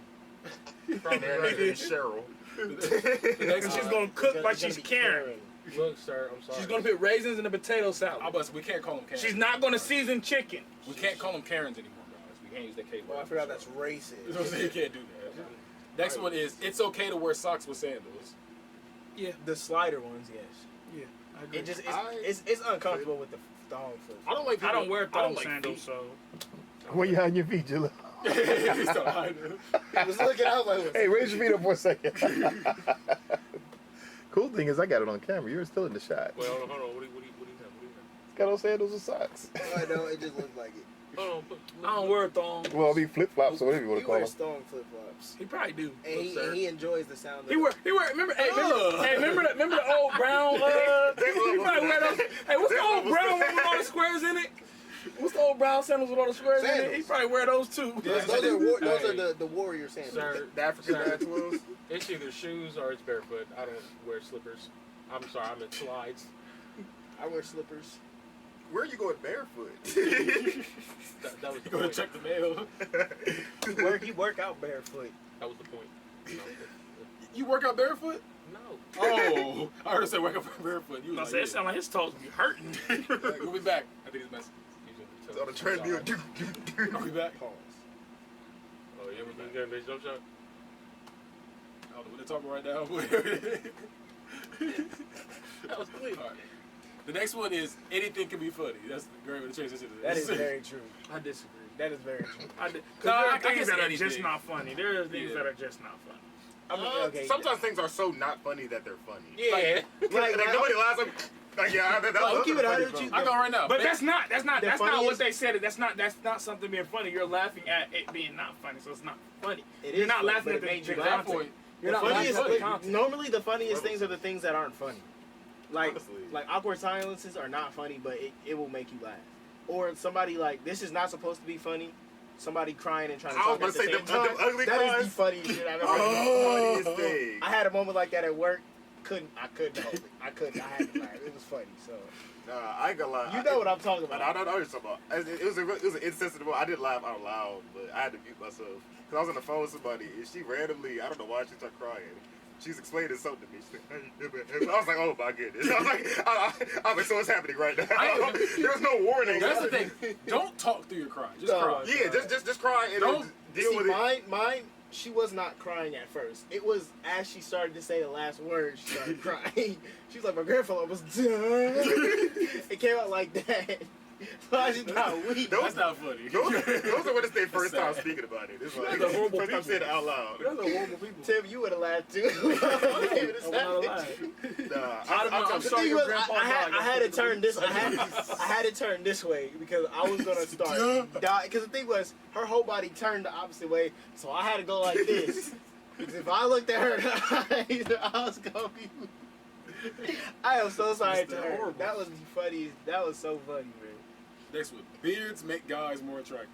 A: Probably
D: Married
A: right.
D: to Cheryl.
E: And she's gonna cook like she's
B: be
E: Karen.
A: Look, sir, I'm sorry.
E: She's gonna put raisins in a potato salad.
C: We can't call them Karens.
E: She's not gonna season chicken.
C: We can't call them Karens anymore, guys. We can't use that K word.
B: Oh, I forgot that's
C: You know what I'm
B: racist.
C: saying? You can't do that. Next one is it's okay to wear socks with sandals.
E: Yeah,
B: The slider ones, yes.
E: yeah, I agree.
B: It just it's uncomfortable with the thong foot.
A: I don't like.
E: I don't wear
A: I don't
E: thong
A: like
E: sandals,
A: feet.
E: so
F: Where you hiding your feet, Jalil?
C: He's so high, dude.
B: I was looking, I was like,
F: Hey, raise your feet up for a second. Cool thing is, I got it on camera. You're still in the shot.
A: Wait, hold on. What do you have?
F: Got on sandals and socks.
G: I know, it just looked like it.
A: Hold on.
E: I don't wear thong.
F: Well, I mean flip flops or whatever you want
B: he
F: to call
B: wears
F: them.
B: thong flip flops.
E: He probably do.
B: And he enjoys the sound of
E: He wear. Remember the old brown. He probably wear those. Hey, what's the old brown one with all the squares in it? What's the old brown sandals with all the squares in it? He
B: Sandals.
E: probably wear those too.
B: Those are the warrior sandals.
A: Sir,
D: The African
A: sir,
D: dad twins.
A: it's either shoes or it's barefoot. I don't wear slippers. I'm sorry, I'm in slides.
B: I wear slippers.
D: Where are you going barefoot?
A: That was the
C: Go to
A: point.
C: check the mail.
B: He work out barefoot.
A: That was the point. No.
C: You work out barefoot?
A: No.
C: Oh, I heard her say work out barefoot. You
E: I
C: was
E: said, it
C: like,
E: sound like his toes be hurting.
C: yeah. We'll be back. I think it's messy.
D: It's on the treadmill.
C: Are we back?
B: Pause.
A: Oh, yeah, we can get a base jump shot.
C: I don't know what they're talking right now.
A: That was clean.
C: All right. The next one is anything can be funny. That's the great way to change this into
B: That is very true.
E: I disagree.
B: That is very true.
E: Because
C: No,
E: there
C: I
E: are things
C: guess
E: that are
C: anything.
E: just not funny. There are things
C: Yeah.
E: that are just not funny.
B: I mean, okay.
D: Sometimes things are so not funny that they're funny.
A: Yeah.
D: Like nobody laughs. Like yeah, that
B: I'll
D: was
B: keep
D: a
B: it
D: funny
B: honest with
D: joke.
B: you.
C: I go right now.
E: But
C: Man,
E: that's not
B: The
E: what
B: funniest-
E: they said. That's not something being funny. You're laughing at it being not funny, so it's not funny.
B: It
E: You're
B: is
E: not
B: funny,
E: laughing
B: but
E: at
B: it made
E: the
B: you
C: at
B: laugh.
C: that point.
E: You're
B: The
E: not laughing
B: funniest,
E: at the content.
B: normally the funniest things are the things that aren't funny. Like
D: Honestly.
B: like awkward silences are not funny, but it will make you laugh. Or somebody like this is not supposed to be funny. Somebody crying and trying to
D: I was
B: talk
D: about
B: at
D: to
B: the
D: say
B: same
D: them
B: time.
D: ugly
B: That is
D: cries.
B: the funniest shit I've ever
D: Oh,
B: heard.
D: funniest thing.
B: I had a moment like that at work. couldn't hold it. I had to laugh. It was funny. So
D: I ain't gonna lie.
B: you know what I'm talking about.
D: I know what you're talking about. It was an insensitive. I didn't laugh out loud, but I had to mute myself because I was on the phone with somebody and she randomly, I don't know why, she started crying. She's explaining something to me. She's like, I was like, oh my goodness. I was like, so what's happening right now? There was no warning.
C: That's the thing. Don't talk through your cry. Just cry.
D: Yeah, just cry and
C: Don't
D: deal with it.
B: Mine. She was not crying at first. It was as she started to say the last word, she started crying. She's like, my grandfather was done. It came out like that. So I just got weak.
C: That's not funny.
D: Those are when it's their first time speaking about it. It's like,
E: Those are horrible
D: first time saying it out loud.
E: Those are horrible people.
B: Tim, you would have laughed too.
C: I'm sorry your grandpa died.
B: I had to turn this. I had to turn this way because I was gonna start dying. Because the thing was, her whole body turned the opposite way, so I had to go like this. Because if I looked at her, I was gonna be. I am so sorry to her.
C: horrible.
B: That was the funniest. That was so funny, man.
C: Next one. Beards make guys more attractive.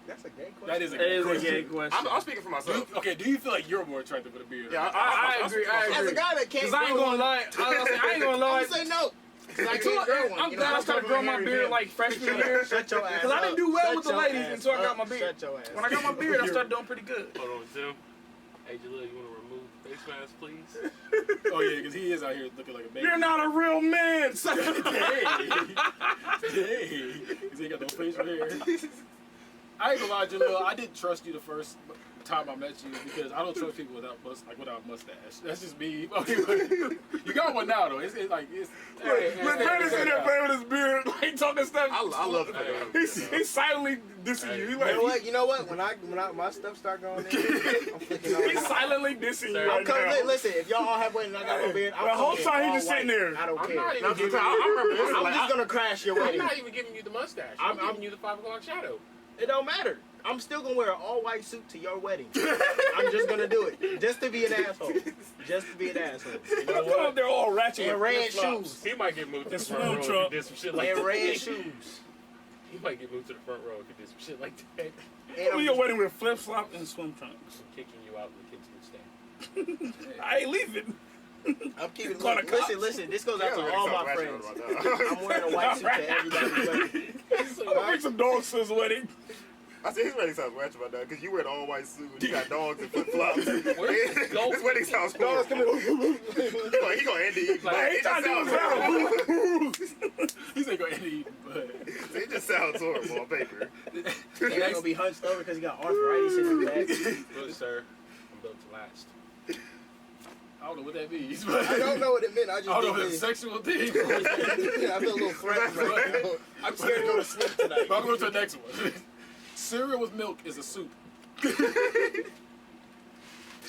B: That's a great question.
C: That is a
E: That is a
C: question.
E: good question.
D: I'm speaking for myself.
C: Do you feel like you're more attractive with a beard?
D: Yeah,
E: I agree.
B: As a guy that can't
E: Because I ain't
B: grow
E: gonna
B: one,
E: lie. I ain't gonna lie.
B: I'm gonna say no. 'Cause I can't grow one.
E: I'm
B: You
E: glad
B: know,
E: I started growing my beard like freshman year.
B: Shut your ass
E: Because I didn't do well with the ladies until I got my beard.
B: Shut your ass.
E: When I got my beard, I started doing pretty good.
A: Hold on, Tim. Hey, Jalil, you want to remove the face mask, please?
C: Oh yeah, because he is out here looking like a baby.
E: You're not a real man.
C: Hey, because he got no facial hair. I ain't gonna lie, Jalil. I didn't trust you the first time I met you because I don't trust people without mustache. That's just me. You got one now though. It's like it's.
E: Look, Brandon's in there playing with his beard, like talking stuff.
D: I love it.
E: He's silently dissing you. He's like,
B: You know what? When my stuff start going in, I'm flicking on.
E: he's silently dissing you
B: I'm
E: right
B: coming.
E: now.
B: Listen, if y'all all have wedding and I got my beard, I'm
E: The whole
B: coming
E: time he
B: all
E: just sitting
B: white.
E: there.
B: I don't
A: I'm
B: care.
A: not even
D: No,
A: giving
D: I remember this.
B: I'm
D: Like,
B: just gonna crash your
A: I'm
B: wedding.
A: not even giving you the mustache. I'm giving you the 5 o'clock shadow.
B: It don't matter. I'm still gonna wear an all-white suit to your wedding. I'm just gonna do it, just to be an asshole. Just to be an asshole. You know
E: Come up
B: what?
E: there all ratchet
B: And
E: with
B: red
E: flip-flops.
B: shoes.
A: He might get moved to the
E: And
A: front
E: smooth
A: row if
E: truck.
A: he did some shit like
B: And
A: that.
B: red shoes.
A: He might get moved to the front row if he did some shit like that.
B: And
E: Come to your wedding with flip flops and swim trunks.
A: I'm kicking you out and the kids can stay.
E: I ain't leaving.
B: I'm keeping.
E: Call the cops.
B: Listen. This goes out to
D: Yeah,
B: all
D: like,
B: my
D: something
B: friends.
D: ratchet about that.
B: I'm wearing a white suit to everybody's wedding.
E: I'm gonna bring some dogs to his wedding.
D: I said his wedding sounds ratchet about that because you wear an all white suit and you got dogs and flip flops. His wedding sounds
B: Dogs
D: horrible.
B: come in.
D: He gonna end it.
A: Like,
D: It
E: He trying to do
D: sounds horrible.
C: He's ain't gonna end it, but
D: It just sounds horrible on paper.
B: He ain't gonna be hunched over because he got arthritis in his back.
A: Look, sir, I'm built to last.
C: I don't know what that means. But
B: I don't know what it meant. I
C: I
B: just
C: don't know if
B: did
C: it's a
B: this.
C: sexual thing.
B: I feel a little threatened right now. I'm scared to go to sleep tonight.
C: But I'll go to the next one. Cereal with milk is a soup.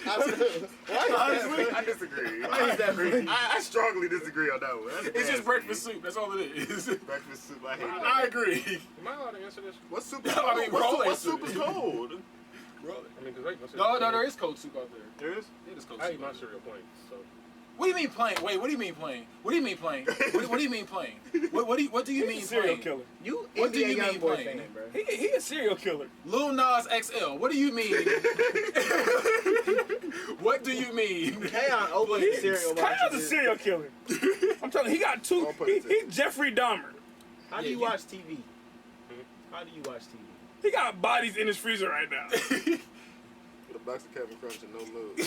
B: Honestly,
D: I disagree.
B: Why is that funny?
D: I strongly disagree on that one. That's
C: It's just
D: nasty.
C: breakfast soup. That's all it is.
D: Breakfast soup. I hate that.
C: I agree.
A: Am I allowed to answer this?
D: What soup is
C: I
D: cold?
C: mean,
D: What
C: roll
D: soup-
C: that
D: what soup is
C: soup.
D: cold?
A: I mean, because wait,
C: No, there is cold soup out there.
D: There is?
C: It is cold
A: I
C: soup.
A: eat my cereal plain, so.
C: What do you mean plain? Wait, what do you mean plain? What do you mean plain? What do you mean plain? What do you mean
E: He's a serial
C: plain?
E: killer.
B: You
C: What do
B: NBA
C: you
B: young
C: mean
B: boy
C: plain?
B: fan, bro.
E: He a serial killer.
C: Lil Nas XL. What do you mean? What do you mean?
B: Kayon opened the cereal
E: Kyle's a
B: boxes.
E: serial killer. I'm telling you, he got two.
D: I'll put
E: He,
D: it to
E: he Jeffrey Dahmer.
B: How do you watch TV? How do you watch TV?
E: He got bodies in his freezer right now.
D: With a box of Kevin Crunch and no milk.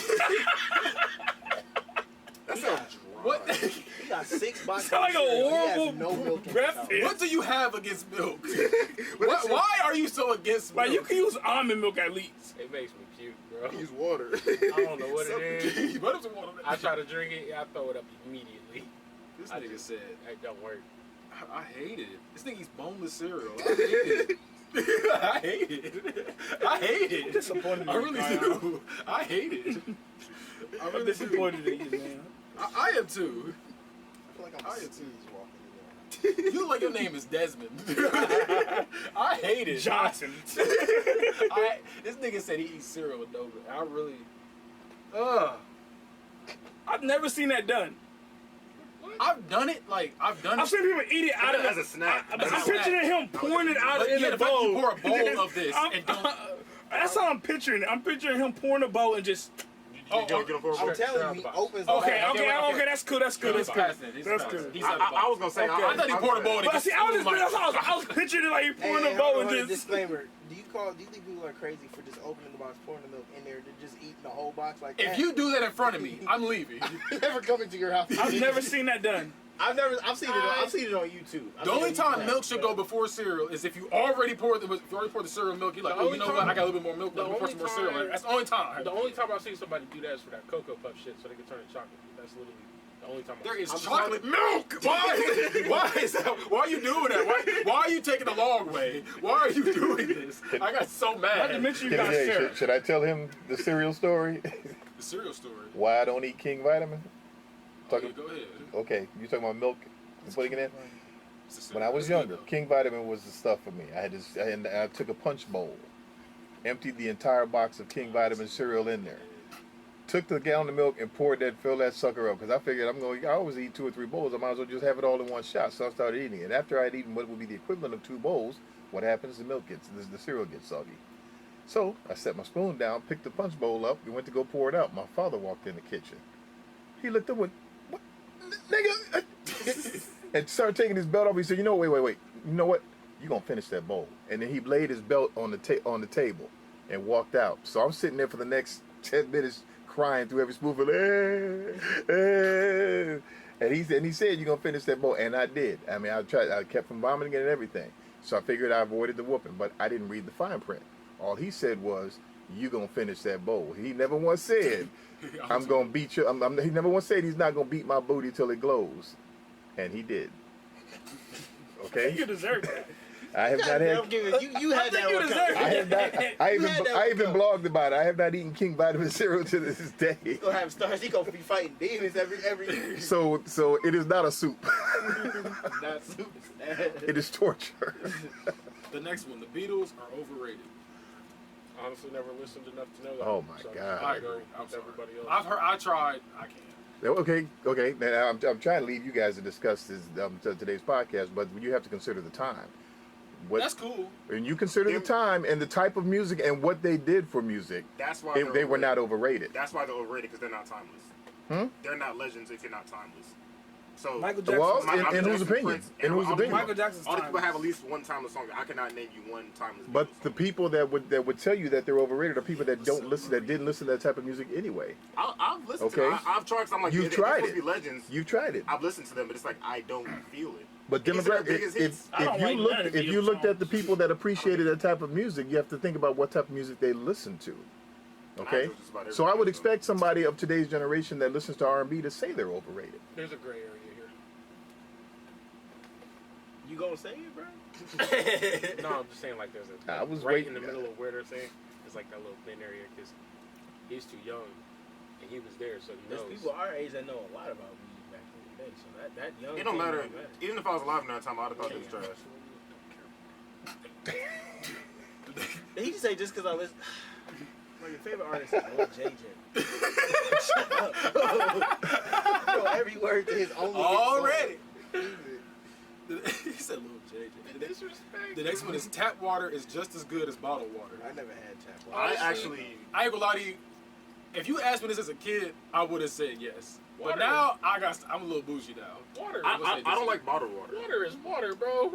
D: That sounds dry.
C: What?
B: He got 6 boxes.
E: Sound like
B: of
E: a
B: cereal. He has
E: horrible
B: no milk in his
E: breakfast.
B: house.
C: What do you have against milk?
D: But
C: What, why are you so against milk?
E: Like, you can use almond milk at least.
A: It makes me puke, bro.
D: Use water.
A: I don't know what it is.
C: What is the water?
A: I try to drink it, I throw it up immediately.
C: This
A: I
C: nigga
A: just-
C: said,
A: It don't work.
C: I hate it. This nigga eats boneless cereal. I hate it. I hate it. I hate it.
E: Disappointed in
C: I
E: you,
C: really
E: Kyle.
C: do. I hate it. I
E: I'm
C: really
E: disappointed
C: do.
E: in you, man.
C: I am too.
G: I feel like I'm
C: I
G: a
C: am
G: sneeze
C: too.
G: walking in there.
C: You look like your name is Desmond. I hate it.
E: Johnson.
C: This nigga said he eats cereal with no milk. I really.
E: I've never seen that done.
C: I've done it. Like I've done
E: I've
C: it.
E: seen people eat it out of
D: As a snack.
E: I'm
C: As a snack.
E: picturing him pouring it out
C: But
E: in
C: yeah,
E: the
C: the fact
E: bowl.
C: you pour a bowl of this
E: I'm-
C: and don't.
E: That's how I'm picturing it. I'm picturing him pouring a bowl and just.
C: Oh,
D: you don't get him for a
B: I'm
D: box?
B: telling you, he opens.
E: Okay,
B: the
E: okay, that's cool. That's
C: He's
E: cool.
C: passing it. He's
E: That's
C: passing
E: good.
C: it. He's
D: I was gonna say.
E: Okay.
C: I thought he poured a bowl.
E: But see, I was picturing it like he pouring a bowl and just.
B: Disclaimer: Do you think people are crazy for just opening the box, pouring the milk in there, to just eating the whole box like that?
C: If you do that in front of me, I'm leaving.
B: never coming to your house.
E: I've never seen that done.
B: I've seen it on YouTube.
C: The only time milk should go before cereal is if you already poured the cereal milk. You're like, oh, you know what? I got a little bit more milk. Let me pour some more cereal. Like, that's the only time.
A: The only time I've seen somebody do that is for that Cocoa Puff shit, so they can turn it chocolate. That's literally the only time.
C: There is chocolate milk. Why is that? Why are you doing that? Why are you taking the long way? Why are you doing this? I got so mad.
E: Not to mention you got share.
F: Should I tell him the cereal story?
C: The cereal story.
F: Why I don't eat King Vitamin?
C: Okay, go ahead.
F: Okay, you talking about milk and putting it in? When I was
C: It's good,
F: younger,
C: though.
F: King Vitamin was the stuff for me. I had this, and I took a punch bowl, emptied the entire box of King Vitamin cereal in there, took the gallon of milk and filled that sucker up, because I figured I always eat 2 or 3 bowls. I might as well just have it all in one shot. So I started eating it. After I'd eaten what would be the equivalent of 2 bowls, what happens? The cereal gets soggy. So I set my spoon down, picked the punch bowl up, and went to go pour it out. My father walked in the kitchen. He looked up and went, "What, nigga?" And started taking his belt off. He said, "You know, wait. You know what? You gonna finish that bowl." And then he laid his belt on the table and walked out. So I'm sitting there for the next 10 minutes crying through every spoonful. And he said, "You're gonna finish that bowl," and I did. I mean, I kept from vomiting it and everything. So I figured I avoided the whooping, but I didn't read the fine print. All he said was, "You gonna finish that bowl." He never once said, "I'm gonna beat you." He never once said he's not gonna beat my booty till it glows, and he did. Okay.
E: You deserve that.
F: I have not had.
B: You had that one coming.
F: I have not. I even blogged about it. I have not eaten King Vitamin cereal to this day.
B: He gonna have stars. He gonna be fighting demons every year.
F: So it is not a soup.
B: Not soup.
F: It is torture.
C: The next one, the Beatles are overrated.
A: Honestly, never listened enough to know that.
F: Oh my God.
C: I agree. I'm
A: with
C: sorry.
A: everybody else.
C: I've heard. I tried. I can't.
F: Okay. Now I'm trying to leave you guys to discuss this today's podcast, but you have to consider the time.
C: That's cool.
F: And you consider the time and the type of music and what they did for music.
D: That's why
F: they were not overrated.
D: That's why they're overrated, because they're not timeless. They're not legends if you're not timeless. So
E: Michael Jackson.
F: Well, in whose opinion? In whose opinion?
E: Michael Jackson's
D: all the people
E: timeless.
D: have at least one timeless song. I cannot name you one timeless.
F: But
D: Beatles
F: the
D: song.
F: people that would tell you that they're overrated are people that didn't listen to that type of music anyway.
D: I've listened
F: Okay.
D: to them. I've tried. 'Cause I'm like,
F: You've
D: they're
F: tried
D: supposed
F: it.
D: to be legends.
F: You've tried it.
D: I've listened to them, but it's like I don't feel it.
F: But
D: These are their
F: demographic,
D: biggest hits.
E: I don't like none of the
F: if you
E: Beatles
F: looked at the
E: songs.
F: people that appreciated that type of music, you have to think about what type of music they listen to. Okay,
D: I do just about
F: so I would
D: everything,
F: expect somebody of today's generation that listens to R&B to say they're overrated.
A: There's a gray area here.
B: You gonna say it, bro?
A: No, I'm just saying like there's a
F: I was
A: right
F: waiting.
A: in the middle of where they're saying it's like that little thin area because he's too young and he was there, so he
B: There's
A: knows.
B: people our age that know a lot about music back in the day, so that young.
D: It don't
B: kid
D: matter.
B: don't matter.
D: Even if I was alive in that time, I'd have thought it was trash.
B: He just say just because I listen. Bro, your favorite artist is Lil JJ. Shut up. Bro, every word to his only hit song.
C: Already. He said little JJ.
A: Disrespect.
C: The next one is tap water is just as good as bottled water.
B: I never had tap water.
D: I actually.
C: I ain't gonna lie to you. If you asked me this as a kid, I would have said yes. But
A: Water
C: now I'm a little bougie now.
A: Water.
D: I don't like bottled water.
A: Water is water, bro.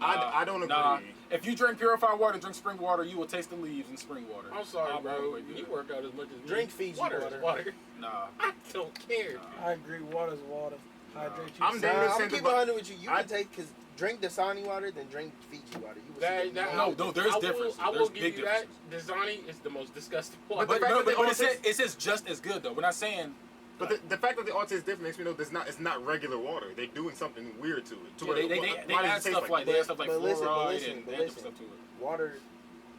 D: I don't agree.
C: Nah. If you drink purified water and drink spring water, you will taste the leaves in spring water.
A: I'm sorry,
C: I'm all the
A: bro.
C: way good.
A: You work out as much as me.
B: Drink Fiji
A: water.
B: water.
A: Is water.
C: Nah.
A: I don't care.
E: I agree. Water's water. Hydrate you.
D: I'm damn near
B: I'm
D: saying
B: keep
D: the-
B: 100 with you. You
D: I-
B: can take, because drink Dasani water, then drink Fiji water. You will
A: That-
B: see
A: that-
C: No, there's
A: I
C: differences.
A: I will
C: There's
A: give
C: big
A: you that. Dasani is the most disgusting water.
D: But the fact that they all taste-
C: it says just as good though. We're not saying.
D: But the fact that they all taste different makes me know it's not regular water. They're doing something weird to it. To
C: Yeah,
D: where-
C: they
D: why
C: add
D: does it taste
C: stuff like
D: that?
C: they add stuff like
B: But listen,
C: fluoride and they add different
B: listen.
C: stuff to it.
B: water.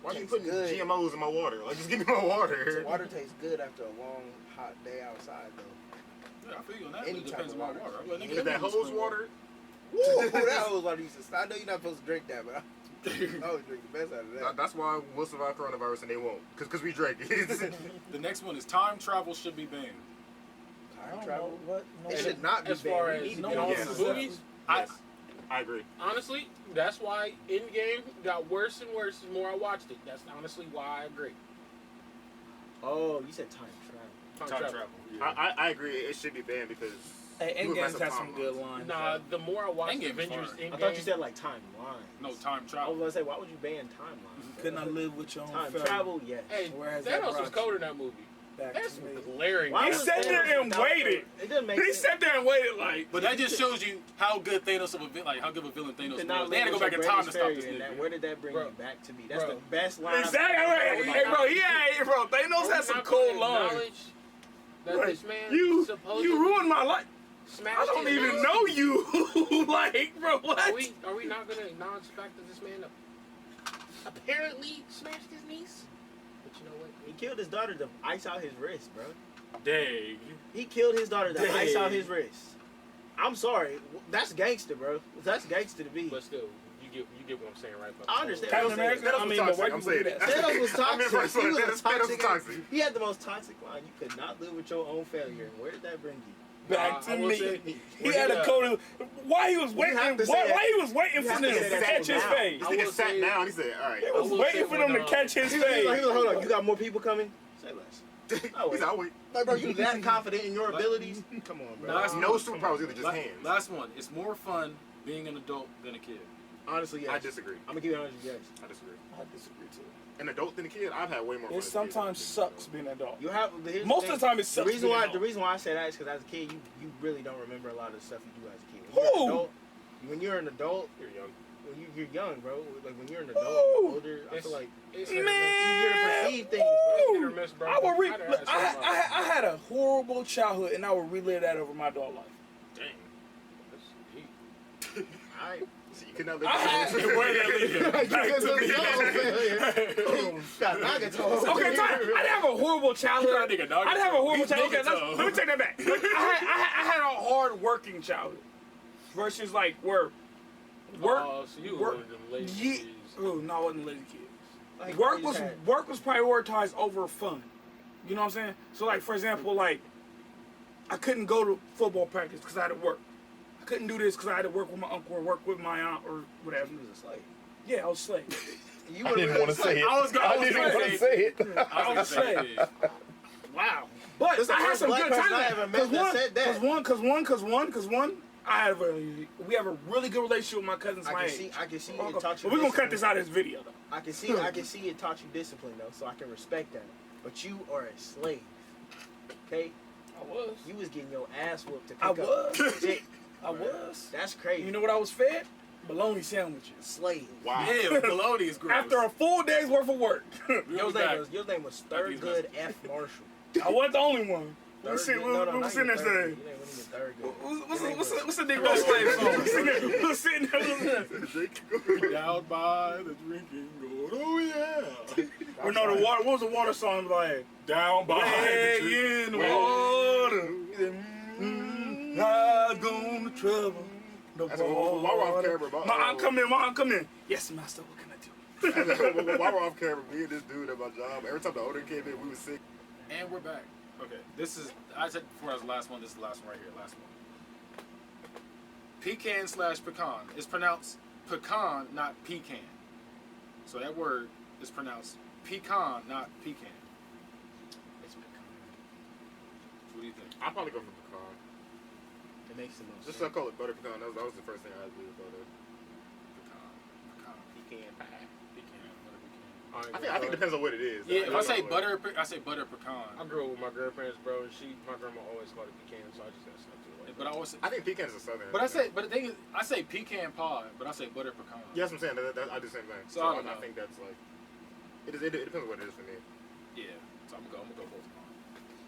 D: Why are you
B: tastes
D: putting
B: good.
D: GMOs in my water? Like, just give me my water.
B: Water tastes good after a long, hot day outside, though.
C: Yeah, I feel you on that.
B: Any
C: It
B: type
C: depends
B: of
C: on my
B: water.
C: water. I'm like, nigga,
D: Is
C: give
D: that
C: me
D: hose
C: spring
D: water?
B: Woo, that hose water used to stop. I know you're not supposed to drink that, but I would drink the best out of that.
D: That's why we'll survive coronavirus and they won't. Because we drank it.
C: The next one is time travel should be banned.
E: I
B: Time
E: don't
B: travel.
E: know what.
B: It should not be
A: As far
B: banned.
A: as
B: It need to
A: no
B: be
A: one
D: Yes.
A: for
B: banned.
A: movies,
D: Yes, I agree.
A: honestly, that's why in-game got worse and worse the more I watched it. That's honestly why I agree.
B: Oh, you said time travel.
A: Time
C: Time
A: travel.
C: travel. Yeah.
D: I agree. It should be banned because
E: Hey,
D: you would mess
E: Endgame's
D: up
E: had some
D: timelines.
E: good lines.
A: Nah, the more I watch
C: Endgame's
A: Avengers
C: fire.
A: Endgame,
B: I thought you said like timeline.
C: No time
B: I
C: travel.
B: was gonna say, why would you ban timeline?
E: You could not live with your own
B: Time
E: failure.
B: travel, yes.
A: hey,
E: Whereas that
A: Thanos was
E: brought
A: cold
E: you
A: in that movie.
E: Back
A: That's
E: to me.
A: glaring.
B: Why
E: He
B: was
E: sat there
B: Thanos
E: and
B: without
E: waited.
B: It doesn't make
E: He
B: sense.
E: sat there and waited like.
C: But that just shows you how good Thanos of a like how good of a villain
B: You
C: Thanos
B: could not
C: was. They had to
B: live
C: go
B: with
C: back in
B: your
C: time to
B: greatest
C: stop
B: failure
C: this
B: in that.
C: nigga.
B: Where did that bring
A: Bro.
B: you back to me? That's
A: Bro.
B: the best line.
E: Exactly. Hey, bro, yeah, bro. Thanos had some cool lines.
A: That
E: Like,
A: this man
E: you
A: supposedly
E: ruined my life.
A: smashed
E: I don't
A: his
E: even
A: nose.
E: know you. Like, bro, what?
A: Are we not gonna acknowledge the fact that this man apparently smashed his niece? But you know what?
B: He killed his daughter to ice out his wrist, bro.
C: Dang.
B: He killed his daughter to
E: Dang.
B: ice out his wrist. I'm sorry. That's gangster, bro. That's gangster to be.
A: But still, you get what I'm saying, right? About
B: I
A: the
B: understand.
A: whole-
E: Captain America.
D: Thanos
E: I
D: was
E: mean,
D: toxic,
E: the white
D: I'm
E: people
D: saying
E: do
D: it.
E: that.
B: Thanos was
D: I mean,
B: toxic.
D: first
B: He
D: one,
B: was a
D: Thanos was
B: toxic.
D: toxic.
B: He had the most toxic line. You could not live with your own failure. And where did that bring you?
E: Back to
A: I will
E: me.
A: say-
E: He had a code. Why he was
B: You
E: waiting?
B: have to say
E: Why
B: that.
E: he was waiting
B: You
E: for
B: have
E: them
B: to
E: to
B: say that
E: catch his
B: now.
E: face?
D: This
A: I will
D: nigga sat
A: say-
D: down. He said, "All right."
E: He
A: I
E: was
A: will
E: waiting
A: say
E: for them to
A: when,
E: catch his
B: He was like,
E: face.
B: hold on. You got more people coming? Say less. Oh,
D: He's
B: wait.
D: out. Wait.
B: Like, bro, you that confident in your abilities? Come on, bro.
C: Last
D: No superpowers, either just hands.
C: Last one. It's more fun being an adult than a kid.
B: Honestly, yes.
D: I disagree.
B: I'm gonna give you an honest yes.
D: I disagree.
E: I disagree too.
D: An adult than a kid, I've had way more fun.
E: It
D: as a kid
E: sometimes
D: than
E: sucks
D: an
E: being an adult.
B: You have here's
E: Most of the time it
B: The
E: sucks.
B: reason
E: being
B: why
E: an
B: the
E: adult.
B: reason why I say that is because as a kid, you really don't remember a lot of the stuff you do as a kid.
E: Who?
B: When you're an adult,
A: You're young.
B: when you're young, bro. Like when you're an adult,
E: Who?
B: older, I feel like
A: It's
B: it's easier to
E: Man,
B: perceive things, bro.
A: It's hit or miss, bro.
E: I would
A: I'd have had some fun.
E: I had a horrible childhood, and I would relive that over my adult life.
D: Dang.
A: That's deep.
B: All right.
D: So you could not live.
E: I had
D: with
E: where that lead? Back to me.
B: Got Nagato.
E: Okay, fine. I didn't have a horrible childhood. I didn't have a horrible childhood. Okay, let me take that back. I had a hard working childhood versus like where work.
A: Oh, so you
E: work-
A: were one of them lazy
E: Yeah.
A: kids.
E: Oh no, I wasn't a lazy kid.
B: Like,
E: Work
B: you
E: was
B: just had-
E: work was prioritized over fun. You know what I'm saying? So like for example, like I couldn't go to football practice because I had to work. I couldn't do this because I had to work with my uncle or work with my aunt or whatever.
B: You was a slave.
E: Yeah, I was a slave.
B: You
F: I
B: were
F: didn't
B: really
F: want to
B: a slave.
F: say it.
C: I was gonna-
F: I didn't want to say it.
C: I was gonna say it.
E: Wow. But
B: This is the
E: I had
B: first
E: some
B: black
E: good
B: person
E: times.
B: I ever met that said that.
E: Cause one, I have we have a really good relationship with my cousins.
B: I can see it taught you.
E: But we're gonna cut
B: discipline.
E: this out of this video though.
B: I can see it taught you discipline though, so I can respect that. But you are a slave. Okay?
E: I was.
B: You was getting your ass whooped to pick
E: I
B: up
E: was.
B: dick.
E: I was.
B: That's crazy.
E: You know what I was fed? Bologna sandwiches.
B: slave.
D: Wow.
C: Yeah, bologna is gross.
E: After a full day's worth of work.
C: We'll be back.
B: Your name was
C: After
B: Thurgood F. Marshall.
E: I wasn't the only one. Who's sitting
B: Thurgood-
E: there
B: not
E: saying?
B: even Thurgood. Your name wasn't even Thurgood.
E: What's the Negro slave song? Who's sitting there?
C: Down by the drinking gourd. Oh yeah.
E: Or no, the water. What was the water song like?
C: Down by
E: Way
C: the drink-
E: in the water. I'm gonna trouble the
D: That's why we're off
E: water.
D: camera.
E: My aunt come in. My aunt come in. Yes, master. What can I do?
D: While we're off camera, me and this dude at my job, every time the owner came in, we was sick.
C: And we're back. Okay, this is, I said before that was the last one, this is the last one right here, last one. Pecan/pecan. It's pronounced pecan, not pecan. So that word is pronounced pecan, not pecan.
B: It's pecan.
C: What do you think?
D: I'll probably go for pecan.
B: It makes the most
D: Just
B: sense.
D: I call it butter pecan. That was the first thing I really thought of.
C: Pecan. Pecan.
B: Pecan pie.
C: Pecan. Butter pecan.
D: I think it depends on what it is.
C: Yeah, if I say
D: know
C: butter, I say butter pecan.
A: I grew up with my grandparents, bro, and my grandma always called it pecan, so I just got stuck to it.
C: But I always,
D: I think pecan is a southern.
C: but the thing is, I say pecan pie, but I say butter pecan.
D: Yeah, that's what I'm saying. I do the same thing.
C: So I don't
D: I
C: know.
D: think that's like. It depends on what it is for me.
C: Yeah. So I'm gonna go both.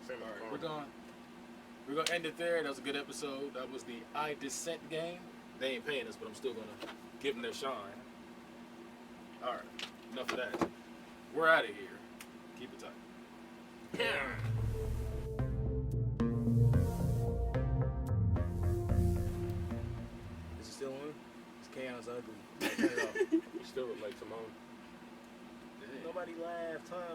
D: Same
C: All right,
D: with
C: we're gonna end it there. That was a good episode. That was the I Dissent game. They ain't paying us, but I'm still gonna give them their shine. All right, enough of that. We're out of here. Keep it tight.
B: Is it still on? It's chaos ugly. Turn it off.
A: You still look like Timon.
B: Nobody laughed, huh?